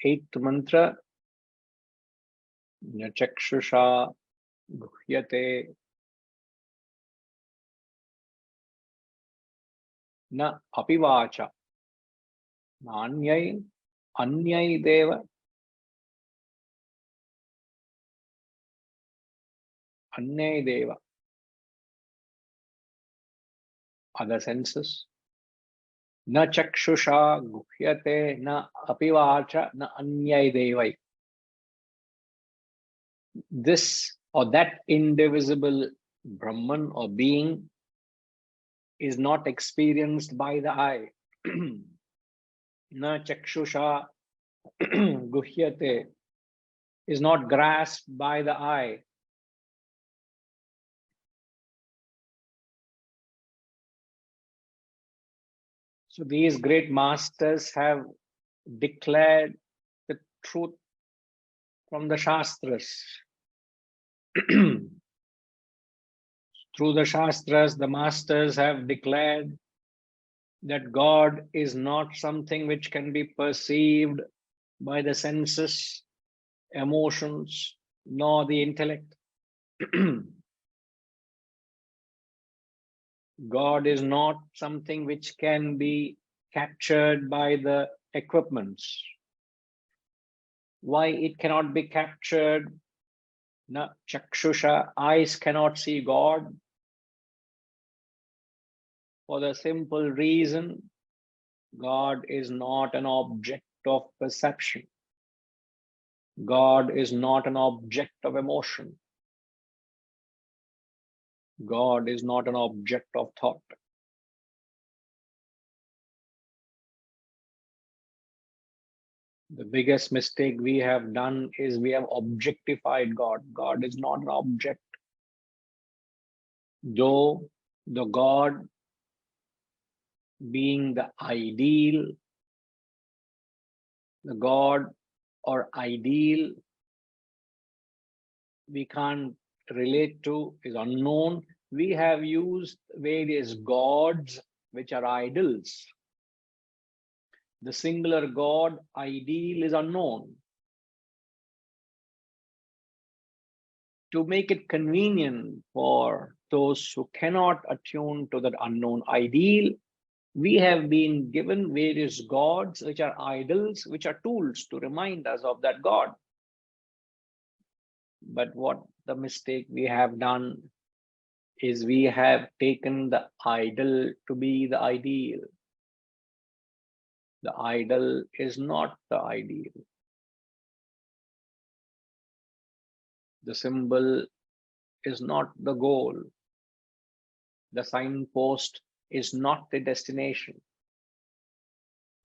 eighth mantra, na chakshusha guhyate na apivacha na anyai deva other senses. Na chakshusha guhyate na apivacha na anyai devai. This or that indivisible Brahman or being is not experienced by the eye. Na chakshusha guhyate is not grasped by the eye. So these great masters have declared the truth from the Shastras. Through the Shastras, the masters have declared that God is not something which can be perceived by the senses, emotions, nor the intellect. God is not something which can be captured by the equipments. Why it cannot be captured? Na chakshusha, eyes cannot see God. For the simple reason, God is not an object of perception. God is not an object of emotion. God is not an object of thought. The biggest mistake we have done is we have objectified God. God is not an object. Though the God being the ideal, the God or ideal we can't relate to, is unknown. We have used various gods which are idols. The singular God, ideal, is unknown. To make it convenient for those who cannot attune to that unknown ideal, we have been given various gods which are idols, which are tools to remind us of that God. But what the mistake we have done is we have taken the idol to be the ideal. The idol is not the ideal. The symbol is not the goal. The signpost is not the destination.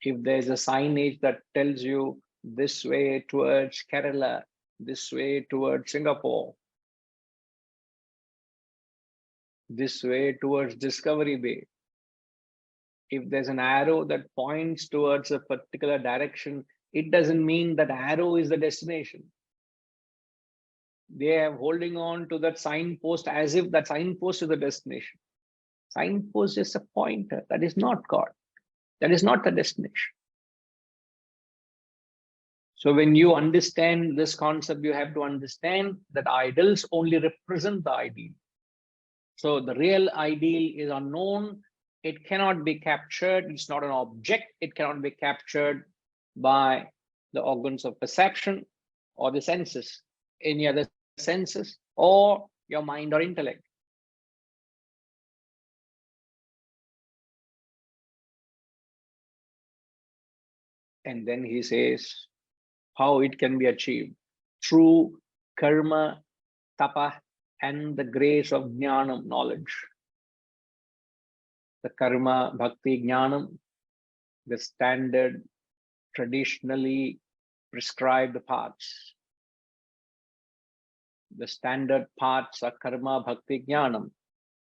If there's a signage that tells you this way towards Kerala, this way towards Singapore, this way towards Discovery Bay, if there's an arrow that points towards a particular direction, it doesn't mean that arrow is the destination. They are holding on to that signpost as if that signpost is the destination. Signpost is a pointer. That is not God. That is not the destination. So when you understand this concept, you have to understand that idols only represent the ideal. So the real ideal is unknown. It cannot be captured. It's not an object. It cannot be captured by the organs of perception or the senses, any other senses, or your mind or intellect. And then he says how it can be achieved through karma, tapa, and the grace of jnanam, knowledge. The karma, bhakti, jnanam, the standard, traditionally prescribed paths. The standard paths are karma, bhakti, jnanam.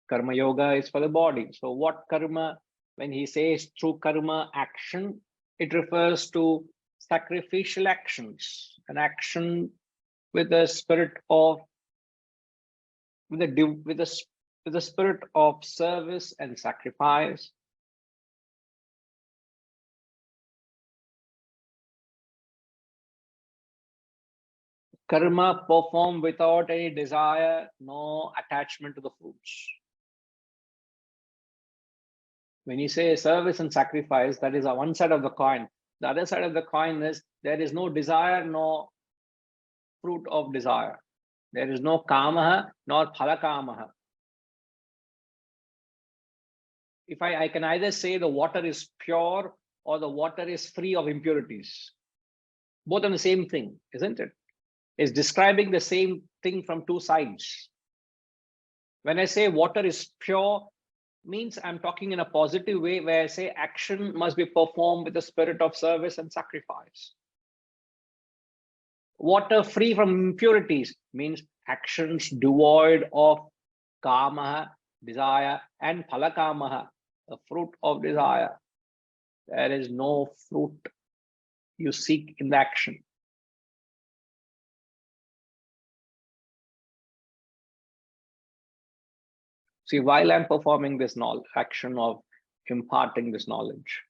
Karma yoga is for the body. So what karma, when he says through karma action, it refers to sacrificial actions, an action with a spirit of, with the spirit of service and sacrifice. Karma performed without any desire, no attachment to the fruits. When you say service and sacrifice, that is on one side of the coin. The other side of the coin is there is no desire, no fruit of desire. There is no kamaha nor phalakamaha. If I can either say the water is pure or the water is free of impurities. Both are the same thing, isn't it? It's describing the same thing from two sides. When I say water is pure, means I'm talking in a positive way, where I say action must be performed with the spirit of service and sacrifice. Water free from impurities means actions devoid of kamaha, desire, and phalakamaha, the fruit of desire. There is no fruit you seek in the action. See, while I'm performing this action of imparting this knowledge,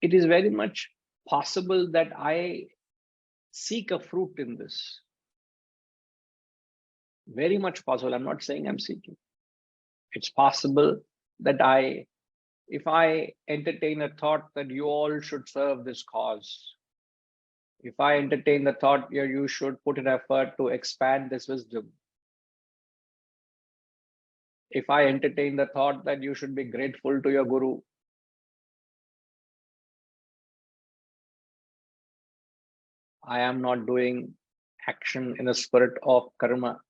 it is very much possible that I seek a fruit in this. Very much possible. I'm not saying I'm seeking. It's possible that if I entertain a thought that you all should serve this cause, if I entertain the thought you should put an effort to expand this wisdom, if I entertain the thought that you should be grateful to your guru, I am not doing action in the spirit of karma.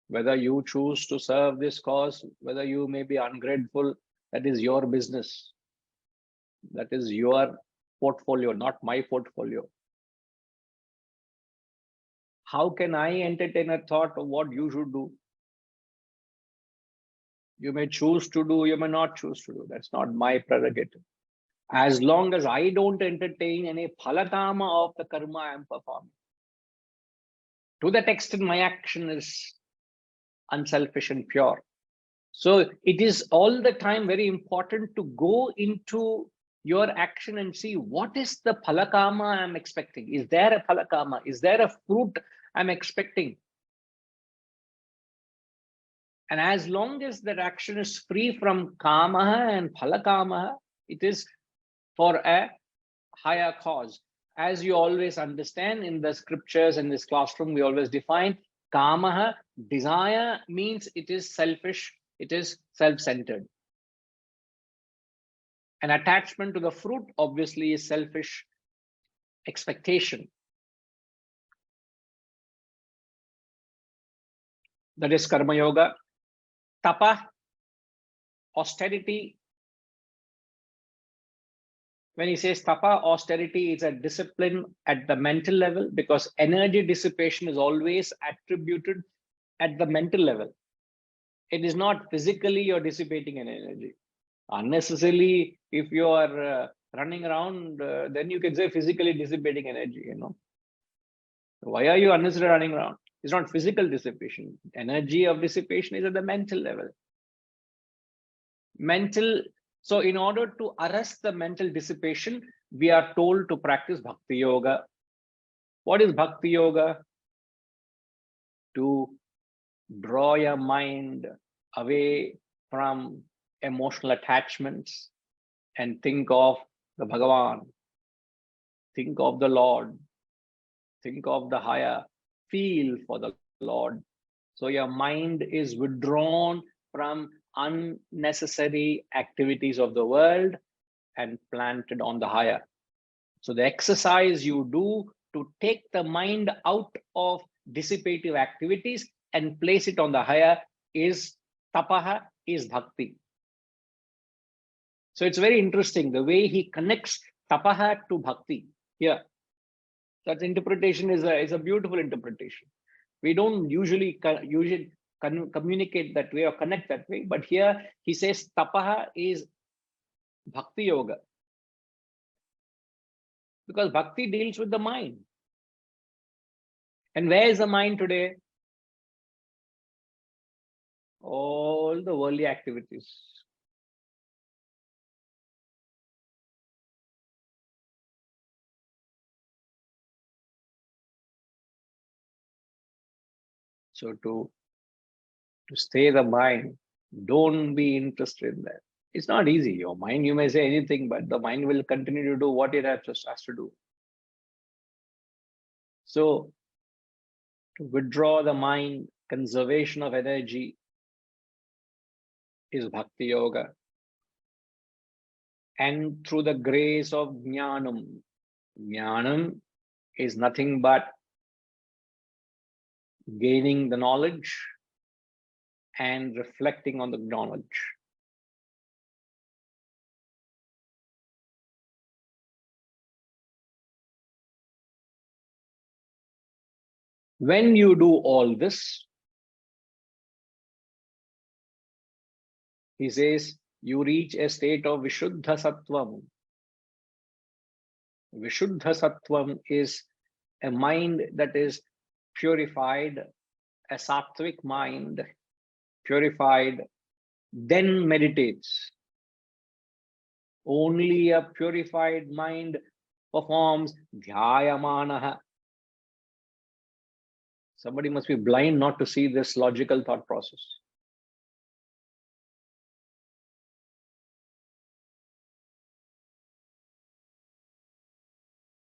Whether you choose to serve this cause, whether you may be ungrateful, that is your business. That is your portfolio, not my portfolio. How can I entertain a thought of what you should do? You may choose to do, you may not choose to do. That's not my prerogative. As long as I don't entertain any phalakama of the karma I am performing, to that extent my action is unselfish and pure. So it is all the time very important to go into your action and see what is the phalakama I'm expecting. Is there a phalakama? Is there a fruit I'm expecting? And as long as that action is free from kamaha and phalakamaha, it is for a higher cause. As you always understand in the scriptures in this classroom, we always define kamaha, desire means it is selfish, it is self-centered. An attachment to the fruit obviously is selfish expectation. That is karma yoga. Tapa, austerity. When he says tapa, austerity is a discipline at the mental level, because energy dissipation is always attributed at the mental level. It is not physically you're dissipating an energy. Unnecessarily, if you are running around, then you can say physically dissipating energy, you know. Why are you unnecessarily running around? It's not physical dissipation. Energy of dissipation is at the mental level. So in order to arrest the mental dissipation, we are told to practice bhakti yoga. What is bhakti yoga? To draw your mind away from emotional attachments and think of the Bhagavan, think of the Lord, think of the higher, feel for the Lord. So your mind is withdrawn from unnecessary activities of the world and planted on the higher. So the exercise you do to take the mind out of dissipative activities and place it on the higher is tapaha, is bhakti. So it's very interesting the way he connects tapaha to bhakti here. That interpretation is a beautiful interpretation. We don't usually communicate that way or connect that way, but here he says tapaha is bhakti yoga, because bhakti deals with the mind. And where is the mind today? All the worldly activities. So to stay the mind, don't be interested in that. It's not easy. Your mind, you may say anything, but the mind will continue to do what it has to do. So to withdraw the mind, conservation of energy is bhakti yoga. And through the grace of jnanam, jnanam is nothing but gaining the knowledge and reflecting on the knowledge. When you do all this, he says, you reach a state of Vishuddha Sattvam. Vishuddha Sattvam is a mind that is purified, a sattvic mind, purified, then meditates. Only a purified mind performs dhyayamanaha. Somebody must be blind not to see this logical thought process.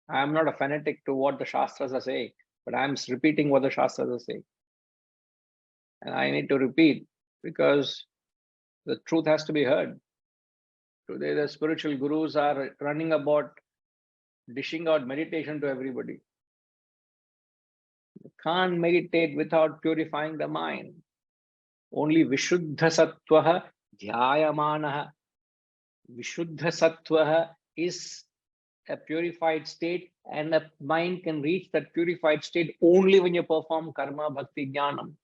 I am not a fanatic to what the Shastras are saying, but I am repeating what the Shastras are saying. And I need to repeat because the truth has to be heard. Today, the spiritual gurus are running about dishing out meditation to everybody. You can't meditate without purifying the mind. Only Vishuddha Sattvaha Dhyayamanaha. Vishuddha Sattvaha is a purified state, and the mind can reach that purified state only when you perform karma, bhakti, jnanam.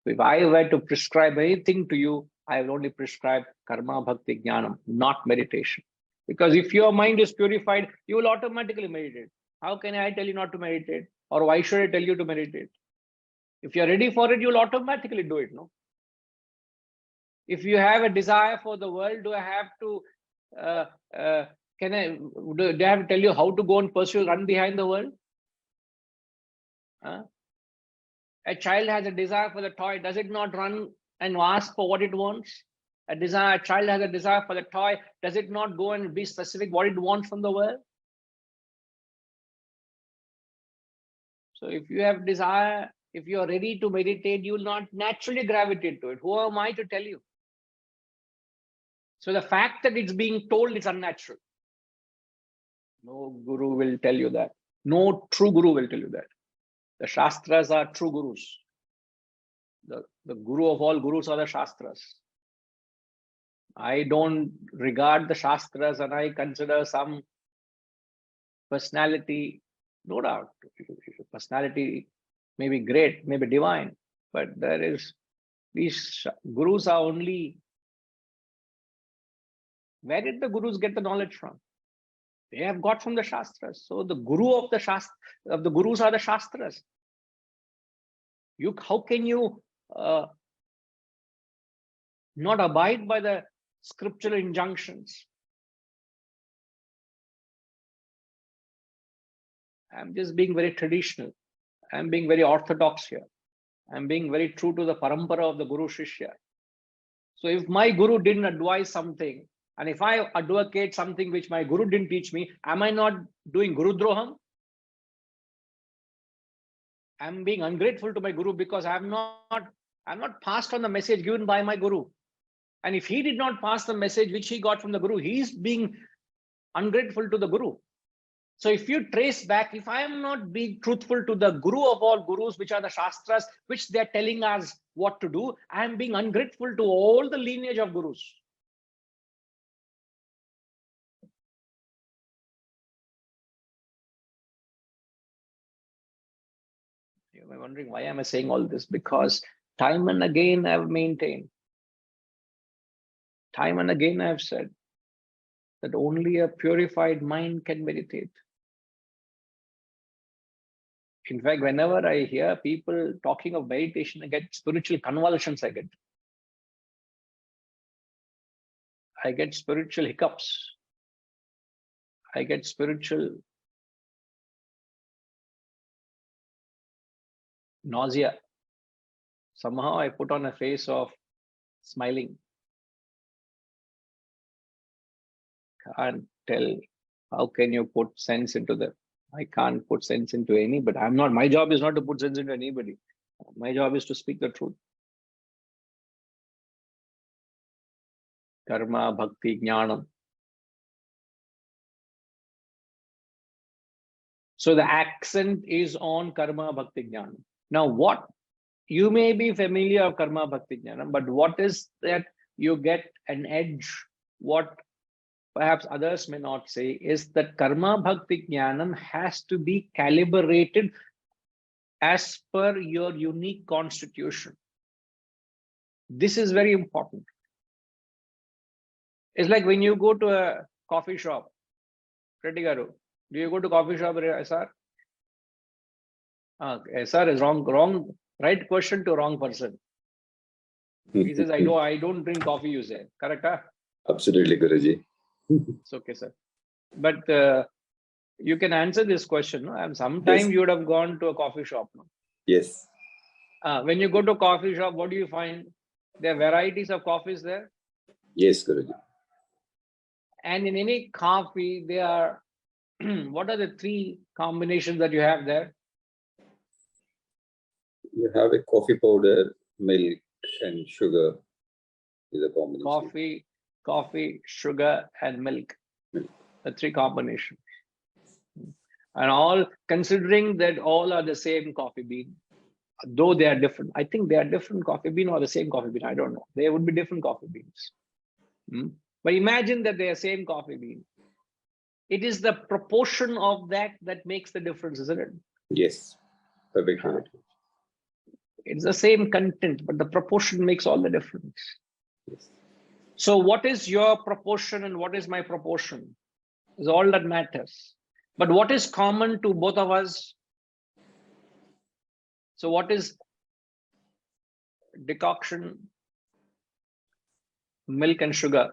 So if I were to prescribe anything to you, I will only prescribe karma, bhakti, jnanam, not meditation. Because if your mind is purified, you will automatically meditate. How can I tell you not to meditate? Or why should I tell you to meditate? If you're ready for it, you'll automatically do it, no? If you have a desire for the world, do I have to do I have to tell you how to go and pursue, run behind the world? A child has a desire for the toy. Does it not run and ask for what it wants? A child has a desire for the toy. Does it not go and be specific what it wants from the world? So if you have desire, if you are ready to meditate, you will not naturally gravitate to it. Who am I to tell you? So the fact that it's being told is unnatural. No guru will tell you that. No true guru will tell you that. The Shastras are true gurus. The guru of all gurus are the Shastras. I don't regard the Shastras and I consider some personality, no doubt. Personality may be great, may be divine, but these gurus are only. Where did the gurus get the knowledge from? They have got from the Shastras. So the guru of the gurus are the Shastras. How can you not abide by the scriptural injunctions? I'm just being very traditional. I'm being very orthodox here. I'm being very true to the parampara of the Guru Shishya. So if my Guru didn't advise something, and if I advocate something which my Guru didn't teach me, am I not doing Guru Droham? I'm being ungrateful to my Guru because I'm not passed on the message given by my Guru. And if he did not pass the message which he got from the Guru, he's being ungrateful to the Guru. So if you trace back, if I am not being truthful to the Guru of all Gurus, which are the Shastras, which they're telling us what to do, I am being ungrateful to all the lineage of Gurus. You may be wondering, why am I saying all this? Because time and again I've maintained, time and again I've said that only a purified mind can meditate. In fact, whenever I hear people talking of meditation, I get spiritual convulsions. I get spiritual hiccups. I get spiritual nausea. somehow I put on a face of smiling. Can't tell. How can you put sense into that? I can't put sense into any, but I'm not, my job is not to put sense into anybody. My job is to speak the truth. Karma, bhakti, jnanam. So the accent is on karma, bhakti, jnanam. Now what, you may be familiar of karma, bhakti, jnanam, but what is that you get an edge? What perhaps others may not say is that karma, bhakti, jnanam has to be calibrated as per your unique constitution. This is very important. It's like when you go to a coffee shop. Reddy Garu, do you go to coffee shop, SR? SR is wrong, right question to wrong person. He says, I don't drink coffee, you say. Correct? Huh? Absolutely, Guruji. It's okay, sir. But you can answer this question. No? And sometime Yes. you would have gone to a coffee shop. No? Yes. When you go to a coffee shop, what do you find? There are varieties of coffees there. Yes, Guruji. And in any coffee, there are, what are the three combinations that you have there? You have a coffee powder, milk, and sugar is a combination. Coffee, sugar, and milk. Milk. The three combinations. And all, considering that all are the same coffee bean, though they are different. I think they are different coffee bean or the same coffee bean. I don't know. They would be different coffee beans. But imagine that they are same coffee bean. It is the proportion of that makes the difference, isn't it? Yes. Perfectly. It's the same content, but the proportion makes all the difference. Yes. So what is your proportion and what is my proportion is all that matters. But what is common to both of us? So what is decoction? Milk and sugar.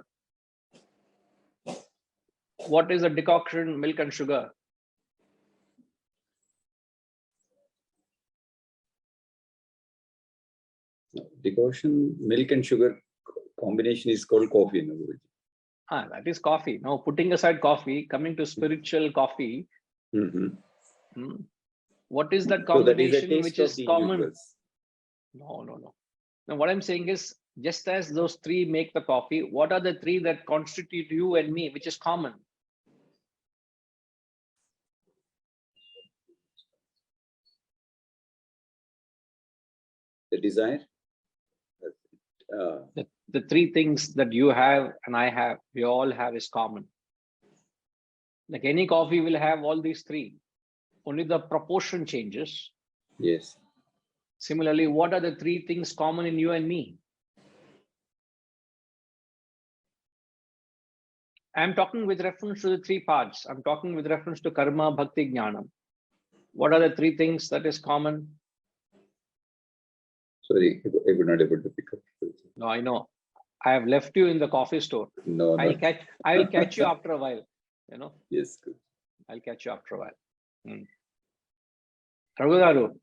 What is a decoction? Milk and sugar. Decoction, milk and sugar combination is called coffee. No? That is coffee. Now, putting aside coffee, coming to spiritual coffee. What is that combination which is common? Universe. No. Now, what I'm saying is, just as those three make the coffee, what are the three that constitute you and me, which is common? The desire. The three things that you have and I have, we all have is common. Like any coffee will have all these three. Only the proportion changes. Yes. Similarly, what are the three things common in you and me? I'm talking with reference to the three parts. I'm talking with reference to karma, bhakti, jnanam. What are the three things that is common? Sorry, I would not able to pick up. No, I know. I have left you in the coffee store. No. I will catch you after a while. You know. Yes, good. I'll catch you after a while. Raghudaru,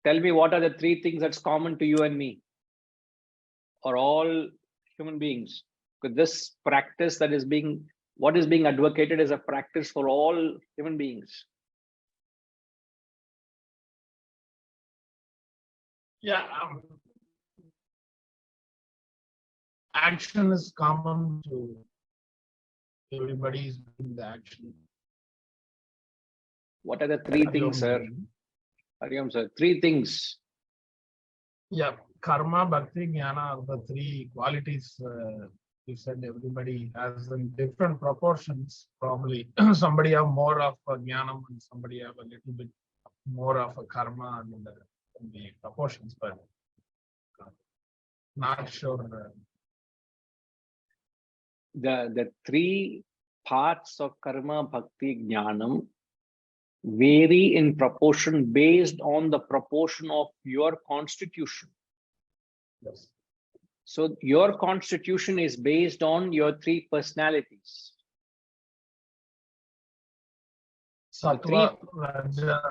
tell me what are the three things that's common to you and me, or all human beings? Because this practice that is what is being advocated is a practice for all human beings. Yeah. Action is common to everybody is doing the action. What are the three things, sir? Hariom, sir. Three things. Yeah, karma, bhakti, jnana are the three qualities. You said everybody has in different proportions. Probably somebody have more of a jnanam and somebody have a little bit more of a karma and the proportions, but not sure. The three parts of karma, bhakti, jnanam vary in proportion based on the proportion of your constitution. Yes. So your constitution is based on your three personalities. Sattva, Raja,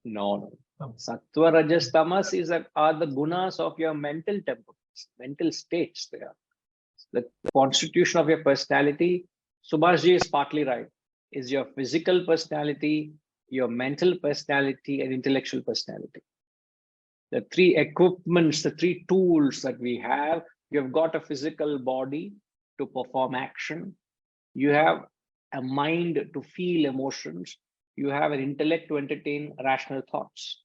No. No. Sattva, Rajas, Tamas are the gunas of your mental temperaments, mental states. They are the constitution of your personality. Subhashji is partly right. Is your physical personality, your mental personality, and intellectual personality. The three equipments, the three tools that we have. You have got a physical body to perform action. You have a mind to feel emotions. You have an intellect to entertain rational thoughts.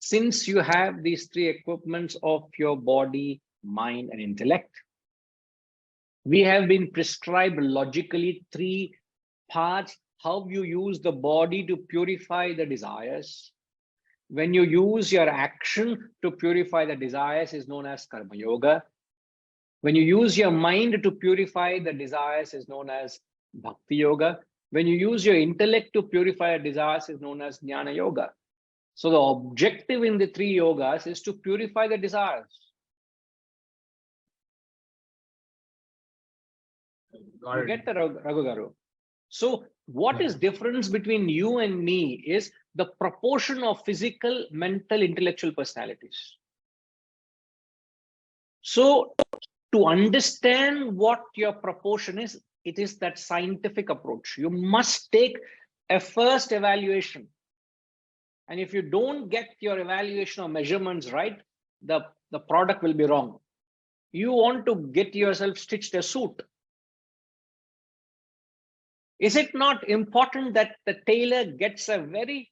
Since you have these three equipments of your body, mind, and intellect, we have been prescribed logically three parts how you use the body to purify the desires. When you use your action to purify the desires is known as karma yoga. When you use your mind to purify the desires is known as bhakti yoga. When you use your intellect to purify desires is known as jnana yoga. So the objective in the three yogas is to purify the desires. You get the Raghu Garu. So what is difference between you and me is the proportion of physical, mental, intellectual personalities. So to understand what your proportion is, it is that scientific approach. You must take a first evaluation. And if you don't get your evaluation or measurements right, the product will be wrong. You want to get yourself stitched a suit. Is it not important that the tailor gets a very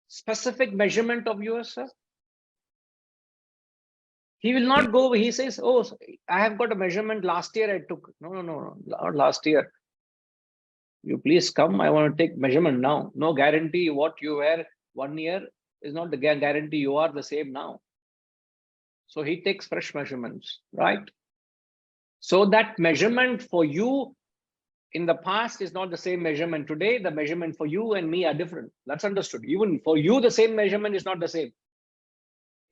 specific measurement of yours, sir? He will not go, he says, oh, I have got a measurement last year I took. No, not last year. You please come, I want to take measurement now. No guarantee what you were 1 year is not the guarantee you are the same now. So he takes fresh measurements, right? So that measurement for you in the past is not the same measurement today. The measurement for you and me are different. That's understood. Even for you, the same measurement is not the same.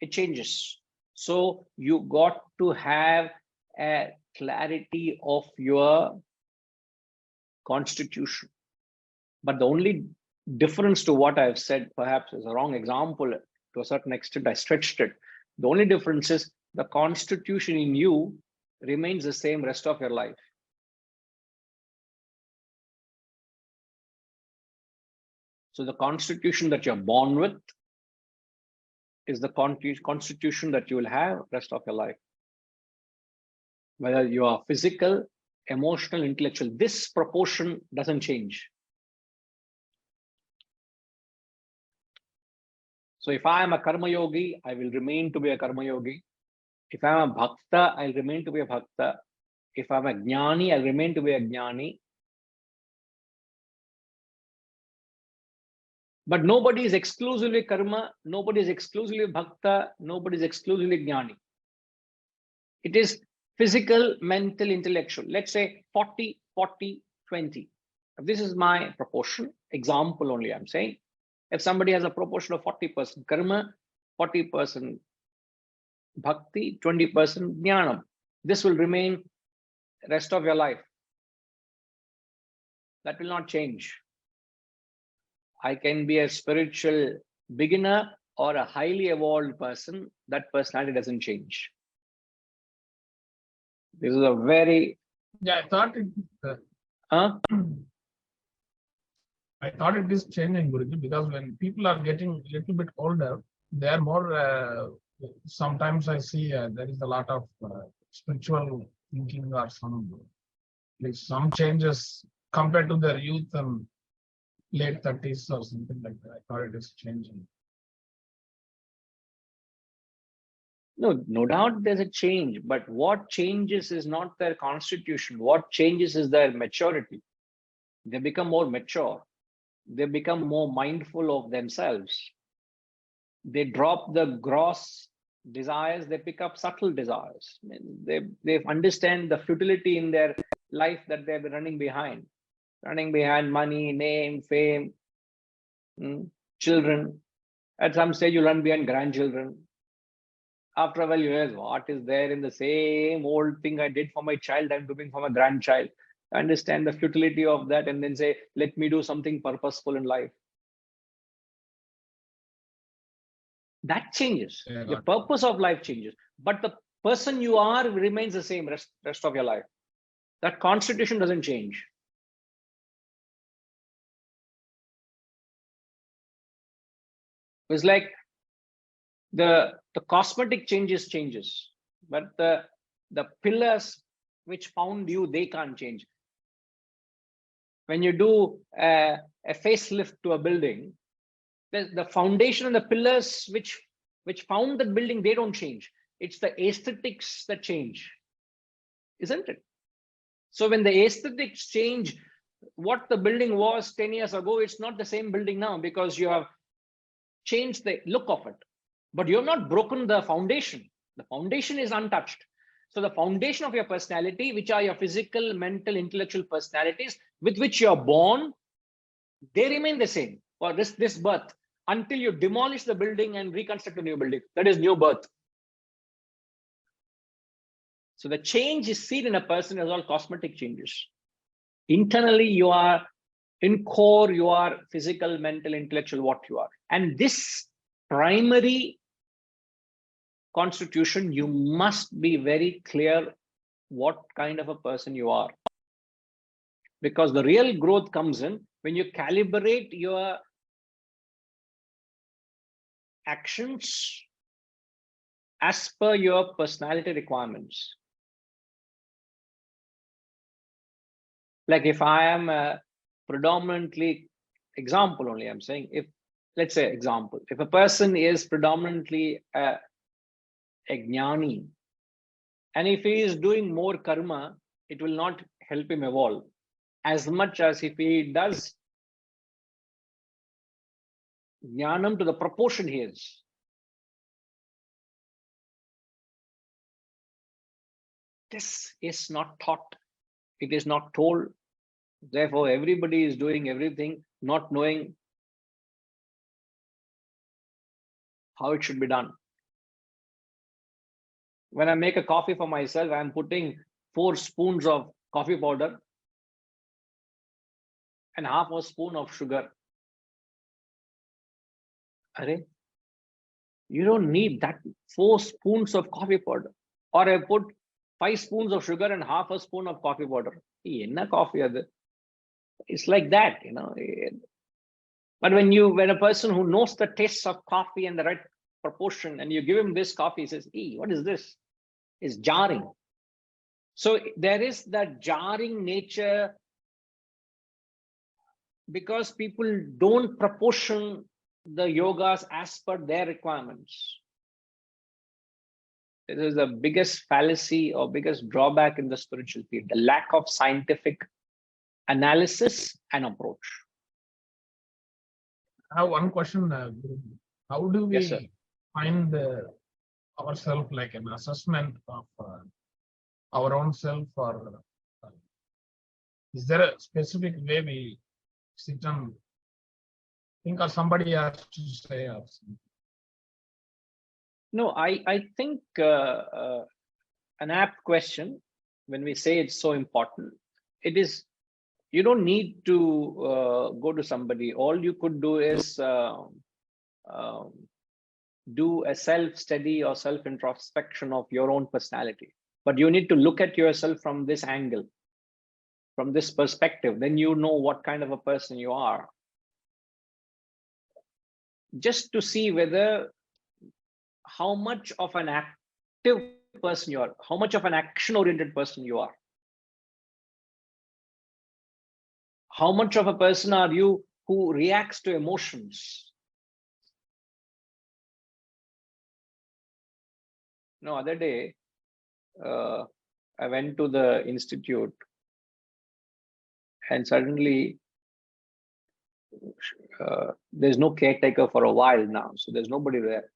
It changes. So you got to have a clarity of your constitution. But the only difference to what I've said, perhaps is a wrong example to a certain extent, I stretched it. The only difference is the constitution in you remains the same rest of your life. So the constitution that you're born with is the constitution that you will have rest of your life. Whether you are physical, emotional, intellectual, this proportion doesn't change. So if I am a karma yogi, I will remain to be a karma yogi. If I am a bhakta, I'll remain to be a bhakta. If I'm a jnani, I'll remain to be a jnani. But nobody is exclusively karma, nobody is exclusively bhakta, nobody is exclusively jnani. It is physical, mental, intellectual. Let's say 40, 40, 20. This is my proportion, example only I'm saying. If somebody has a proportion of 40% karma, 40% bhakti, 20% jnanam, this will remain rest of your life. That will not change. I can be a spiritual beginner or a highly evolved person. That personality doesn't change. This is a very... Yeah, I thought it. I thought it is changing, Guruji, because when people are getting a little bit older, they are more. Sometimes I see there is a lot of spiritual thinking or some changes compared to their youth and late 30s or something like that. I thought it is changing. No doubt there's a change, but what changes is not their constitution. What changes is their maturity. They become more mature. They become more mindful of themselves. They drop the gross desires, they pick up subtle desires. They understand the futility in their life that they've been running behind money, name, fame, children. At some stage, you run behind grandchildren. After a while, you realize what is there in the same old thing I did for my child, I'm doing for my grandchild. Understand the futility of that and then say, let me do something purposeful in life. That changes. Yeah, Your got it. purpose of life changes, but the person you are remains the same rest of your life. That constitution doesn't change. It's like the cosmetic changes, but the pillars which found you, they can't change. When you do a facelift to a building, the foundation and the pillars which found that building, they don't change. It's the aesthetics that change, isn't it? So when the aesthetics change, what the building was 10 years ago, it's not the same building now, because you have changed the look of it, but you have not broken the foundation. The foundation is untouched. So the foundation of your personality, which are your physical, mental, intellectual personalities with which you are born, they remain the same for this birth until you demolish the building and reconstruct a new building. That is new birth. So the change is seen in a person as all cosmetic changes. Internally, you are, in core, you are physical, mental, intellectual, what you are. And this primary constitution, you must be very clear what kind of a person you are. Because the real growth comes in when you calibrate your actions as per your personality requirements. Like if I am a predominantly, example only I'm saying, if let's say example, if a person is predominantly a jnani, and if he is doing more karma, it will not help him evolve as much as if he does jnanam to the proportion he is. This is not taught. It is not told. Therefore, everybody is doing everything, not knowing how it should be done. When I make a coffee for myself, I'm putting 4 spoons of coffee powder and half a spoon of sugar. Arey, you don't need that 4 spoons of coffee powder. Or I put 5 spoons of sugar and half a spoon of coffee powder. Enna coffee adu? It's like that, you know. But when a person who knows the taste of coffee and the right proportion, and you give him this coffee, he says, "Ee, what is this?" It's jarring. So there is that jarring nature because people don't proportion the yogas as per their requirements. This is the biggest fallacy or biggest drawback in the spiritual field, the lack of scientific analysis and approach. I have one question. How do Yes, sir. we find ourselves, like an assessment of our own self, or is there a specific way we sit and think, or somebody has to say or something? No, I think an apt question when we say it's so important. It is, you don't need to go to somebody. All you could do is do a self-study or self-introspection of your own personality. But you need to look at yourself from this angle, from this perspective. Then you know what kind of a person you are. Just to see whether how much of an active person you are, how much of an action-oriented person you are. How much of a person are you who reacts to emotions? No, other day, I went to the institute and suddenly there's no caretaker for a while now. So there's nobody there.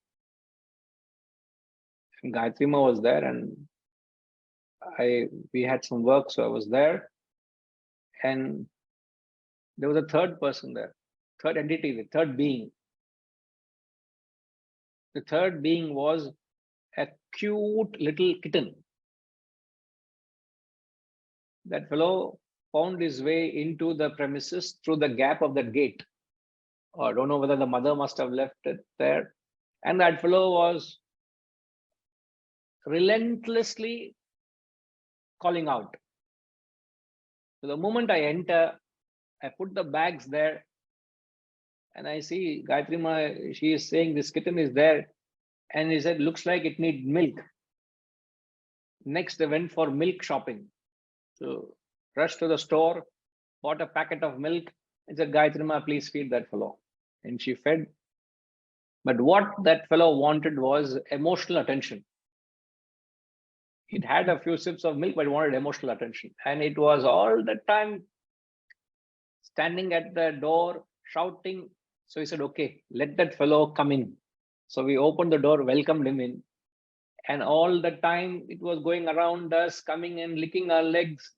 And Gayatri Ma was there and we had some work, so I was there. And there was a third person there, third entity, the third being. The third being was a cute little kitten. That fellow found his way into the premises through the gap of the gate. Or I don't know whether the mother must have left it there. And that fellow was relentlessly calling out. So the moment I enter, I put the bags there and I see Gayatri Ma, she is saying this kitten is there. And he said, looks like it needs milk. Next, they went for milk shopping. So rushed to the store, bought a packet of milk and said, Gayatri Ma, please feed that fellow. And she fed. But what that fellow wanted was emotional attention. It had a few sips of milk, but it wanted emotional attention. And it was all the time standing at the door, shouting. So he said, okay, let that fellow come in. So we opened the door, welcomed him in. And all the time it was going around us, coming and licking our legs,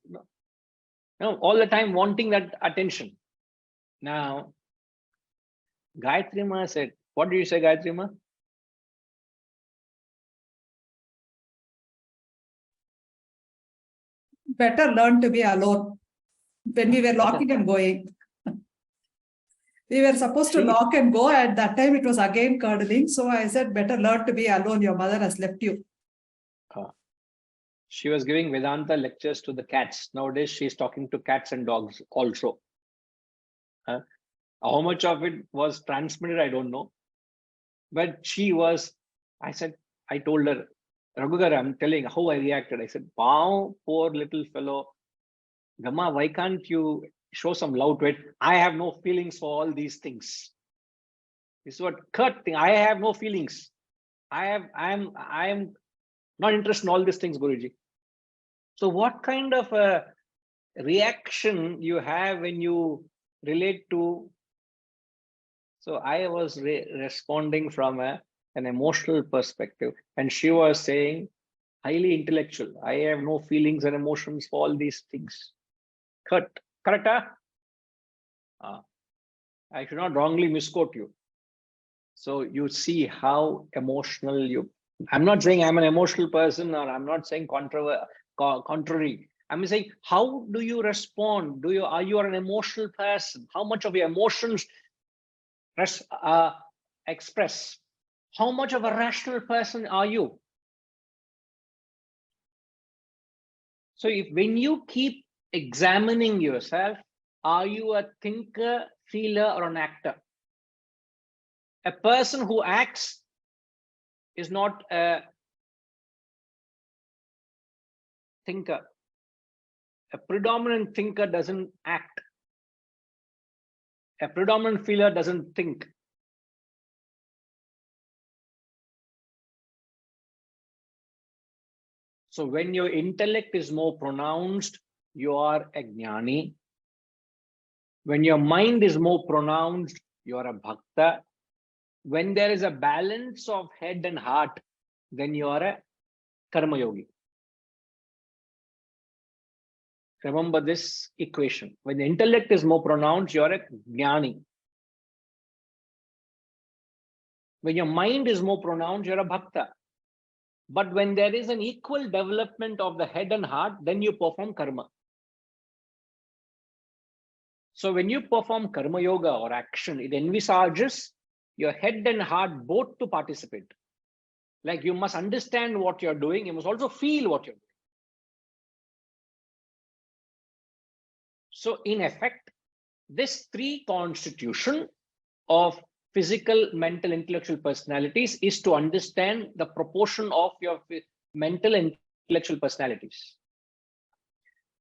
all the time wanting that attention. Now, Gayatri Ma said, what did you say, Gayatri Ma? Better learn to be alone. When we were locking and going, we were supposed to lock and go. At that time, it was again curdling. So I said, better learn to be alone. Your mother has left you. She was giving Vedanta lectures to the cats. Nowadays, she's talking to cats and dogs also. How much of it was transmitted, I don't know. But she was, I told her, Raghugar, I'm telling how I reacted. I said, wow, poor little fellow. Gamma, why can't you show some love to it? I have no feelings for all these things. This is what Kurt thing. I have no feelings. I am not interested in all these things, Guruji. So what kind of a reaction you have when you relate to? So I was responding from an emotional perspective, and she was saying highly intellectual. I have no feelings and emotions for all these things. Correct? I should not wrongly misquote you. So you see how emotional you. I'm not saying I'm an emotional person, or I'm not saying contrary. I'm saying, how do you respond? Are you an emotional person? How much of your emotions express? How much of a rational person are you? So when you keep examining yourself, are you a thinker, feeler, or an actor? A person who acts is not a thinker. A predominant thinker doesn't act. A predominant feeler doesn't think. So when your intellect is more pronounced, you are a jnani. When your mind is more pronounced, you are a bhakta. When there is a balance of head and heart, then you are a karma yogi. Remember this equation. When the intellect is more pronounced, you are a jnani. When your mind is more pronounced, you're a bhakta. But when there is an equal development of the head and heart, then you perform karma. So when you perform karma yoga or action, it envisages your head and heart both to participate. Like you must understand what you're doing. You must also feel what you're doing. So in effect, this three constitution of physical, mental, intellectual personalities is to understand the proportion of your mental and intellectual personalities.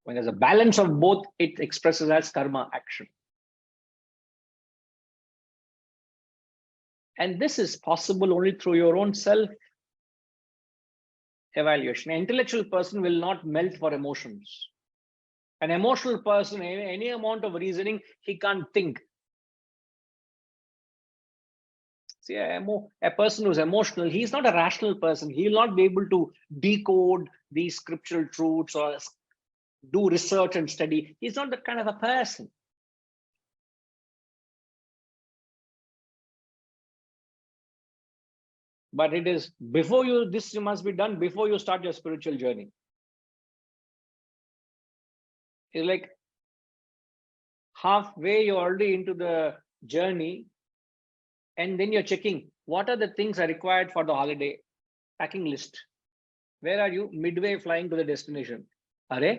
When there's a balance of both, it expresses as karma action. And this is possible only through your own self evaluation. An intellectual person will not melt for emotions. An emotional person, any amount of reasoning, he can't think. See, a person who's emotional, he's not a rational person. He will not be able to decode these scriptural truths or do research and study. He's not that kind of a person. But it is before you, this must be done before you start your spiritual journey. It's like halfway, you're already into the journey, and then you're checking, What are the things are required for the holiday? Packing list. Where are you? Midway flying to the destination. Are?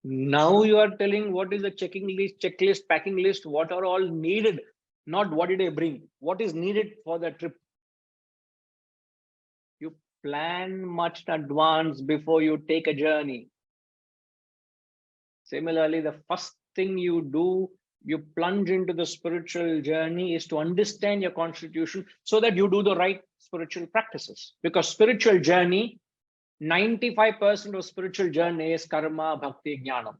Now you are telling what is the checklist, packing list, what are all needed, not what did I bring, what is needed for the trip. You plan much in advance before you take a journey. Similarly, the first thing you do, you plunge into the spiritual journey is to understand your constitution so that you do the right spiritual practices. Because spiritual journey, 95% of spiritual journey is karma, bhakti, jnana.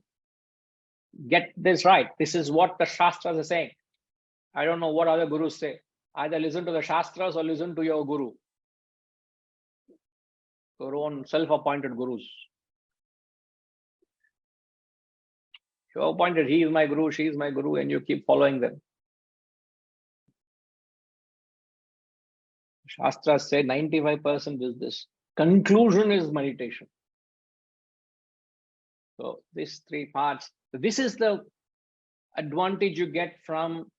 Get this right. This is what the Shastras are saying. I don't know what other gurus say. Either listen to the Shastras or listen to your guru. Your own self-appointed gurus. You're appointed, he is my guru, she is my guru, and you keep following them. Shastras say 95% is this. Conclusion is meditation. So these three parts, this is the advantage you get from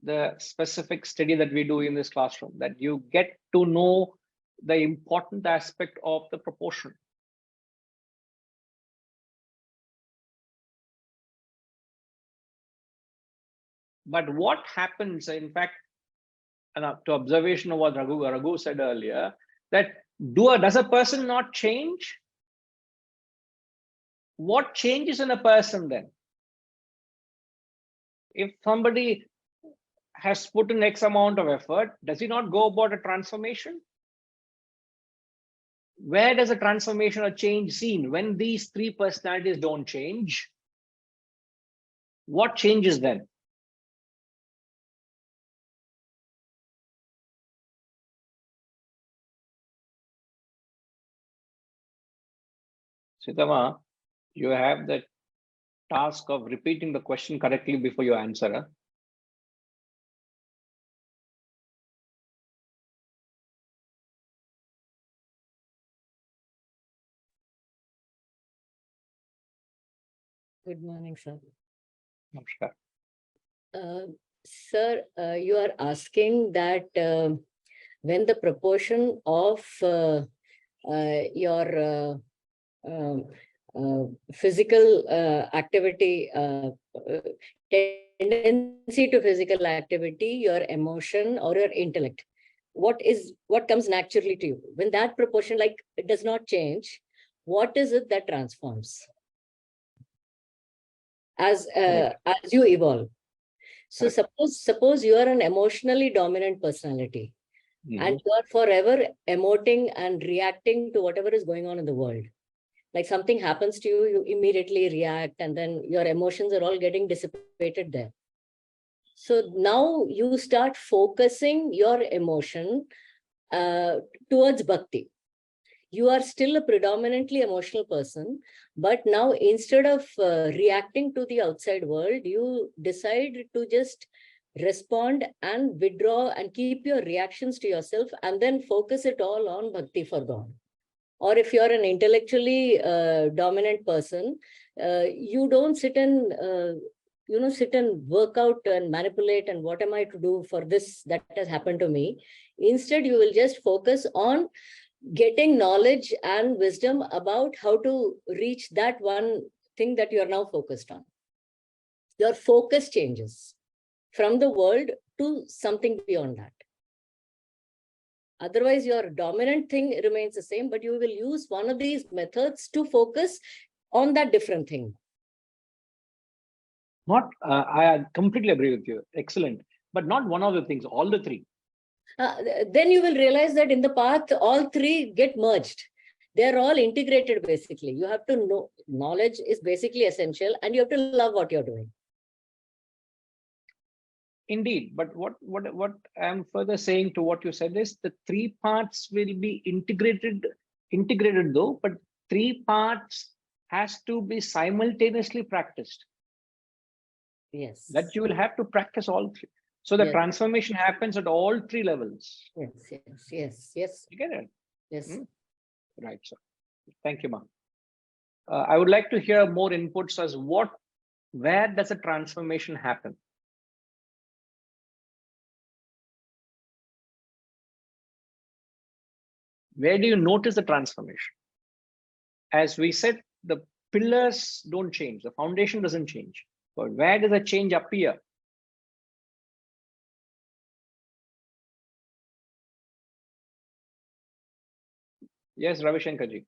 the specific study that we do in this classroom, that you get to know the important aspect of the proportion. But what happens, in fact, to observation of what Raghu said earlier, that does a person not change? What changes in a person then? If somebody has put in X amount of effort, does he not go about a transformation? Where does a transformation or change seen? When these three personalities don't change, what changes then? Sitama, you have the task of repeating the question correctly before you answer. Huh? Good morning, sir. Namaskar. Sir, you are asking that when the proportion of your physical activity, tendency to physical activity, your emotion or your intellect, what comes naturally to you? When that proportion, like, it does not change, what is it that transforms as you evolve? So suppose you are an emotionally dominant personality, and you are forever emoting and reacting to whatever is going on in the world. Like something happens to you, you immediately react, and then your emotions are all getting dissipated there. So now you start focusing your emotion towards bhakti. You are still a predominantly emotional person, but now instead of reacting to the outside world, you decide to just respond and withdraw and keep your reactions to yourself, and then focus it all on bhakti for God. Or if you're an intellectually dominant person, you don't sit and sit and work out and manipulate and what am I to do for this that has happened to me. Instead, you will just focus on getting knowledge and wisdom about how to reach that one thing that you are now focused on. Your focus changes from the world to something beyond that. Otherwise, your dominant thing remains the same, but you will use one of these methods to focus on that different thing. I completely agree with you. Excellent. But not one of the things, all the three. Then you will realize that in the path, all three get merged. They're all integrated, basically. You have to know, knowledge is basically essential, and you have to love what you're doing. Indeed, but what I'm further saying to what you said is the three parts will be integrated though, but three parts has to be simultaneously practiced. Yes. That you will have to practice all three. So the transformation happens at all three levels. Yes. You get it? Yes. Right, sir. Thank you, ma'am. I would like to hear more inputs as where does a transformation happen? Where do you notice the transformation? As we said, the pillars don't change, the foundation doesn't change. But where does the change appear? Yes, Ravi Shankar ji.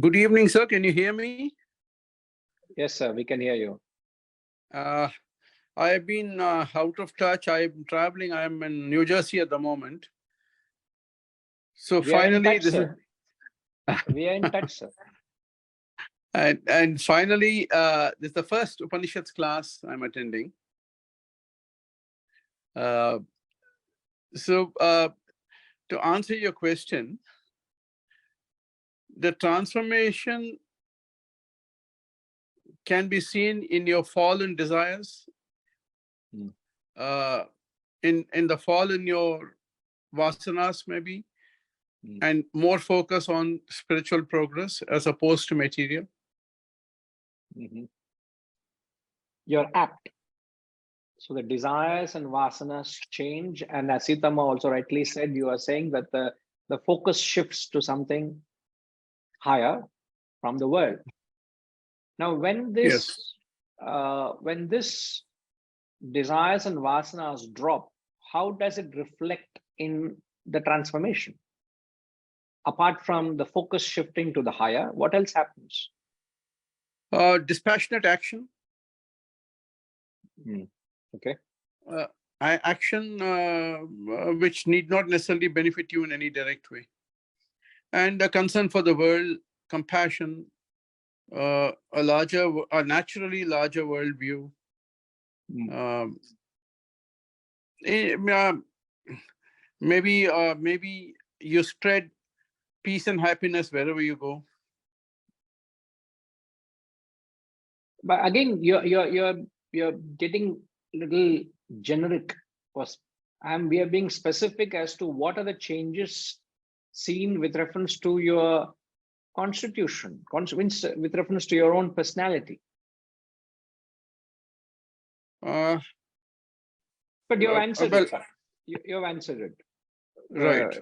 Good evening, sir. Can you hear me? Yes, sir, we can hear you. I have been out of touch. I'm traveling. I'm in New Jersey at the moment. So We are in finally, touch, this sir. is We are in touch, sir. and finally, this is the first Upanishads class I'm attending. So to answer your question, the transformation can be seen in your fallen desires, Hmm. in the fall in your vasanas maybe, Hmm. and more focus on spiritual progress as opposed to material. Mhm. You're apt. So the desires and vasanas change, and as Sitama also rightly said, you are saying that the focus shifts to something higher from the world. Now, when this desires and vasanas drop, how does it reflect in the transformation? Apart from the focus shifting to the higher, what else happens? Dispassionate action. Okay. Action which need not necessarily benefit you in any direct way. And a concern for the world, compassion, a naturally larger worldview. Maybe you spread peace and happiness wherever you go. But again, you're getting a little generic. We are being specific as to what are the changes seen with reference to your constitution, with reference to your own personality. But you have answered it. You have answered it. Right.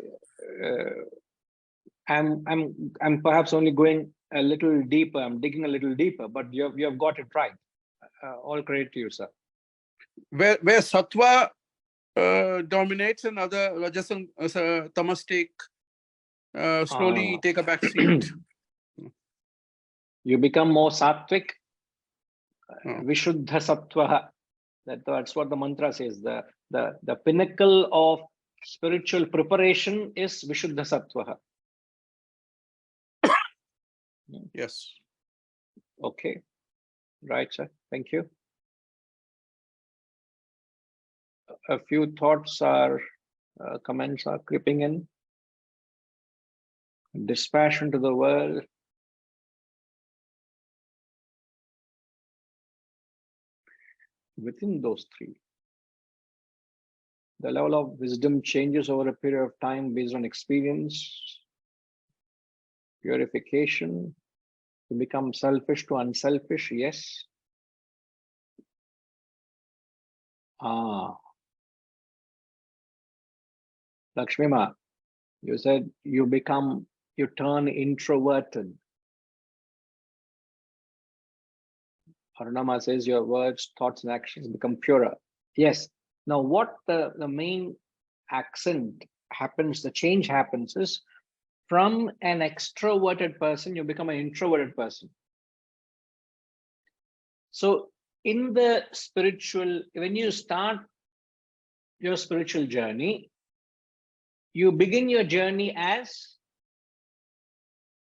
I'm perhaps only going a little deeper. I'm digging a little deeper, but you have got it right. All credit to you, sir. Where sattva dominates and other rajas and tamas slowly take a back seat. You become more sattvic, vishuddha sattva. That's what the mantra says. The pinnacle of spiritual preparation is vishuddha sattva. Yes. Okay. Right, sir. Thank you. A few thoughts comments are creeping in. Dispassion to the world. Within those three, the level of wisdom changes over a period of time based on experience, purification, to become selfish to unselfish, yes. Lakshmi Ma, you said you turn introverted. Arunama says your words, thoughts, and actions become purer. Yes. Now, what the main accent happens, the change happens is from an extroverted person, you become an introverted person. So in the spiritual, when you start your spiritual journey, you begin your journey as,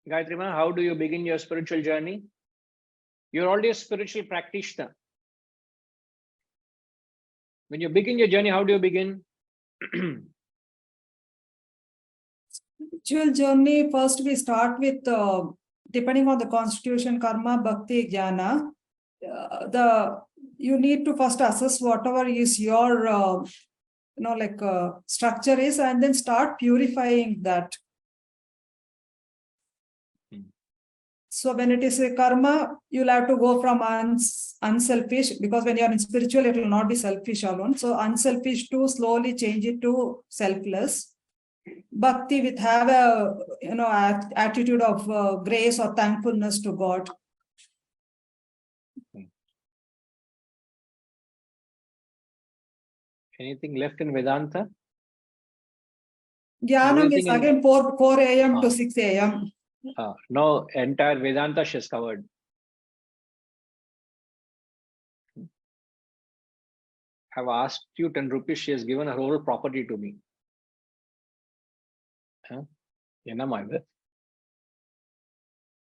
Gayatri Ma, how do you begin your spiritual journey? You're already a spiritual practitioner. When you begin your journey, how do you begin? Spiritual journey, first we start with, depending on the constitution, karma, bhakti, jnana, you need to first assess whatever is your, structure is, and then start purifying that. So when it is a karma, you'll have to go from unselfish, because when you're in spiritual, it will not be selfish alone. So unselfish to slowly change it to selfless. Bhakti with have a attitude of grace or thankfulness to God. Anything left in Vedanta? Jnanam is Everything in- again 4 a.m. to 6 a.m. No, entire Vedanta she has covered. I've asked you 10 rupees, she has given her whole property to me. Huh?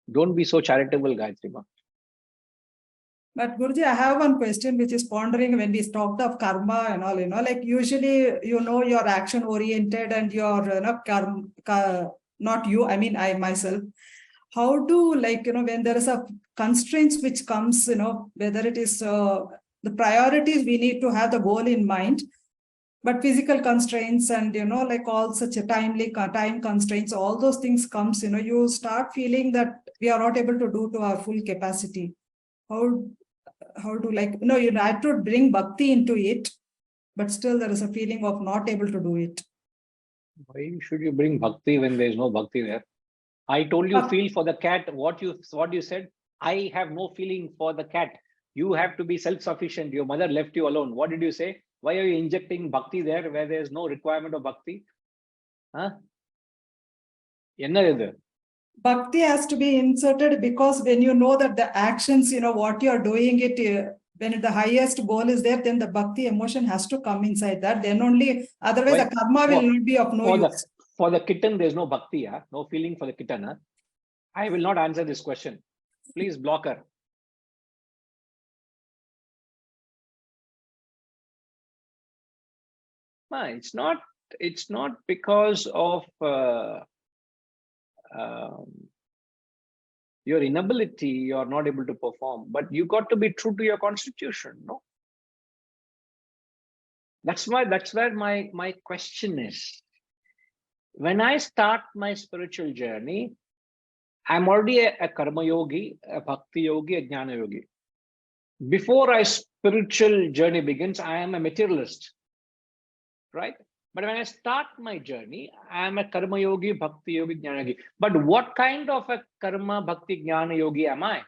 Don't be so charitable, Gayatri Ma. But Guruji, I have one question which is pondering when we talked of karma and all, like usually, you're action oriented and you're not you, I mean, I myself. How do, when there is a constraints which comes, whether it is the priorities, we need to have the goal in mind, but physical constraints and, like all such a time constraints, all those things comes, you start feeling that we are not able to do to our full capacity. How do you have to bring bhakti into it, but still there is a feeling of not able to do it. Why should you bring bhakti when there is no bhakti there? I told you feel for the cat. What you said? I have no feeling for the cat. You have to be self-sufficient. Your mother left you alone. What did you say? Why are you injecting bhakti there where there is no requirement of bhakti? Huh? Bhakti has to be inserted because when you know that the actions, what you're doing it, when the highest goal is there, then the bhakti emotion has to come inside that. Then only, otherwise the karma will not be of no use. For the kitten, there's no bhakti, no feeling for the kitten. I will not answer this question. Please block her. It's not because of your inability, you're not able to perform, but you got to be true to your constitution, no? That's where my question is. When I start my spiritual journey, I'm already a karma yogi, a bhakti yogi, a jnana yogi. Before our spiritual journey begins, I am a materialist, right? But when I start my journey, I am a karma yogi, bhakti yogi, jnana yogi. But what kind of a karma, bhakti, jnana yogi am I?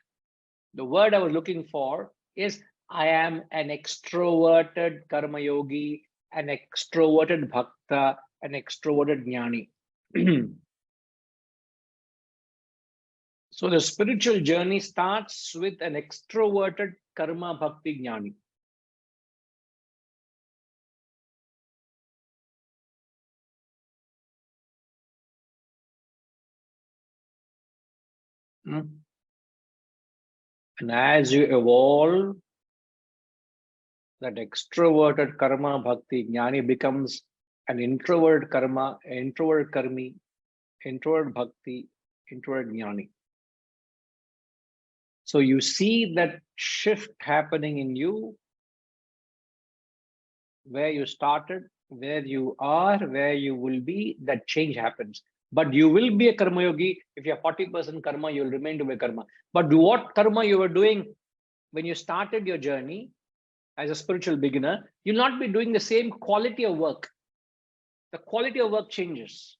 The word I was looking for is I am an extroverted karma yogi, an extroverted bhakta, an extroverted jnani. So the spiritual journey starts with an extroverted karma bhakti jnani. And as you evolve, that extroverted karma bhakti jnani becomes an introvert karma, introvert karmi, introvert bhakti, introvert jnani. So you see that shift happening in you, where you started, where you are, where you will be, that change happens. But you will be a karma yogi. If you're 40% karma, you'll remain to be karma. But what karma you were doing when you started your journey as a spiritual beginner, you'll not be doing the same quality of work. The quality of work changes.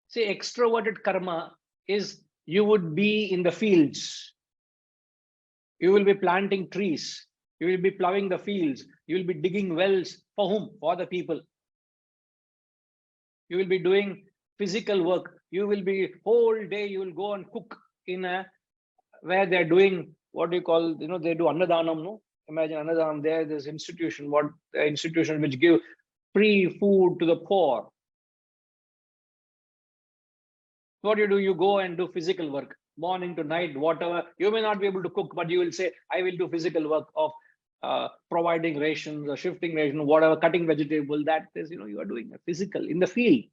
Say extroverted karma is you would be in the fields. You will be planting trees. You will be plowing the fields. You will be digging wells. For whom? For the people. You will be doing physical work. You will be whole day, you will go and cook in where they're doing, what do you call, they do Annadanam, no? Imagine Annadanam, there's institution, institution which give free food to the poor. What do? You go and do physical work, morning to night, whatever. You may not be able to cook, but you will say, I will do physical work of providing rations or shifting rations, whatever, cutting vegetable. That is, you are doing a physical in the field.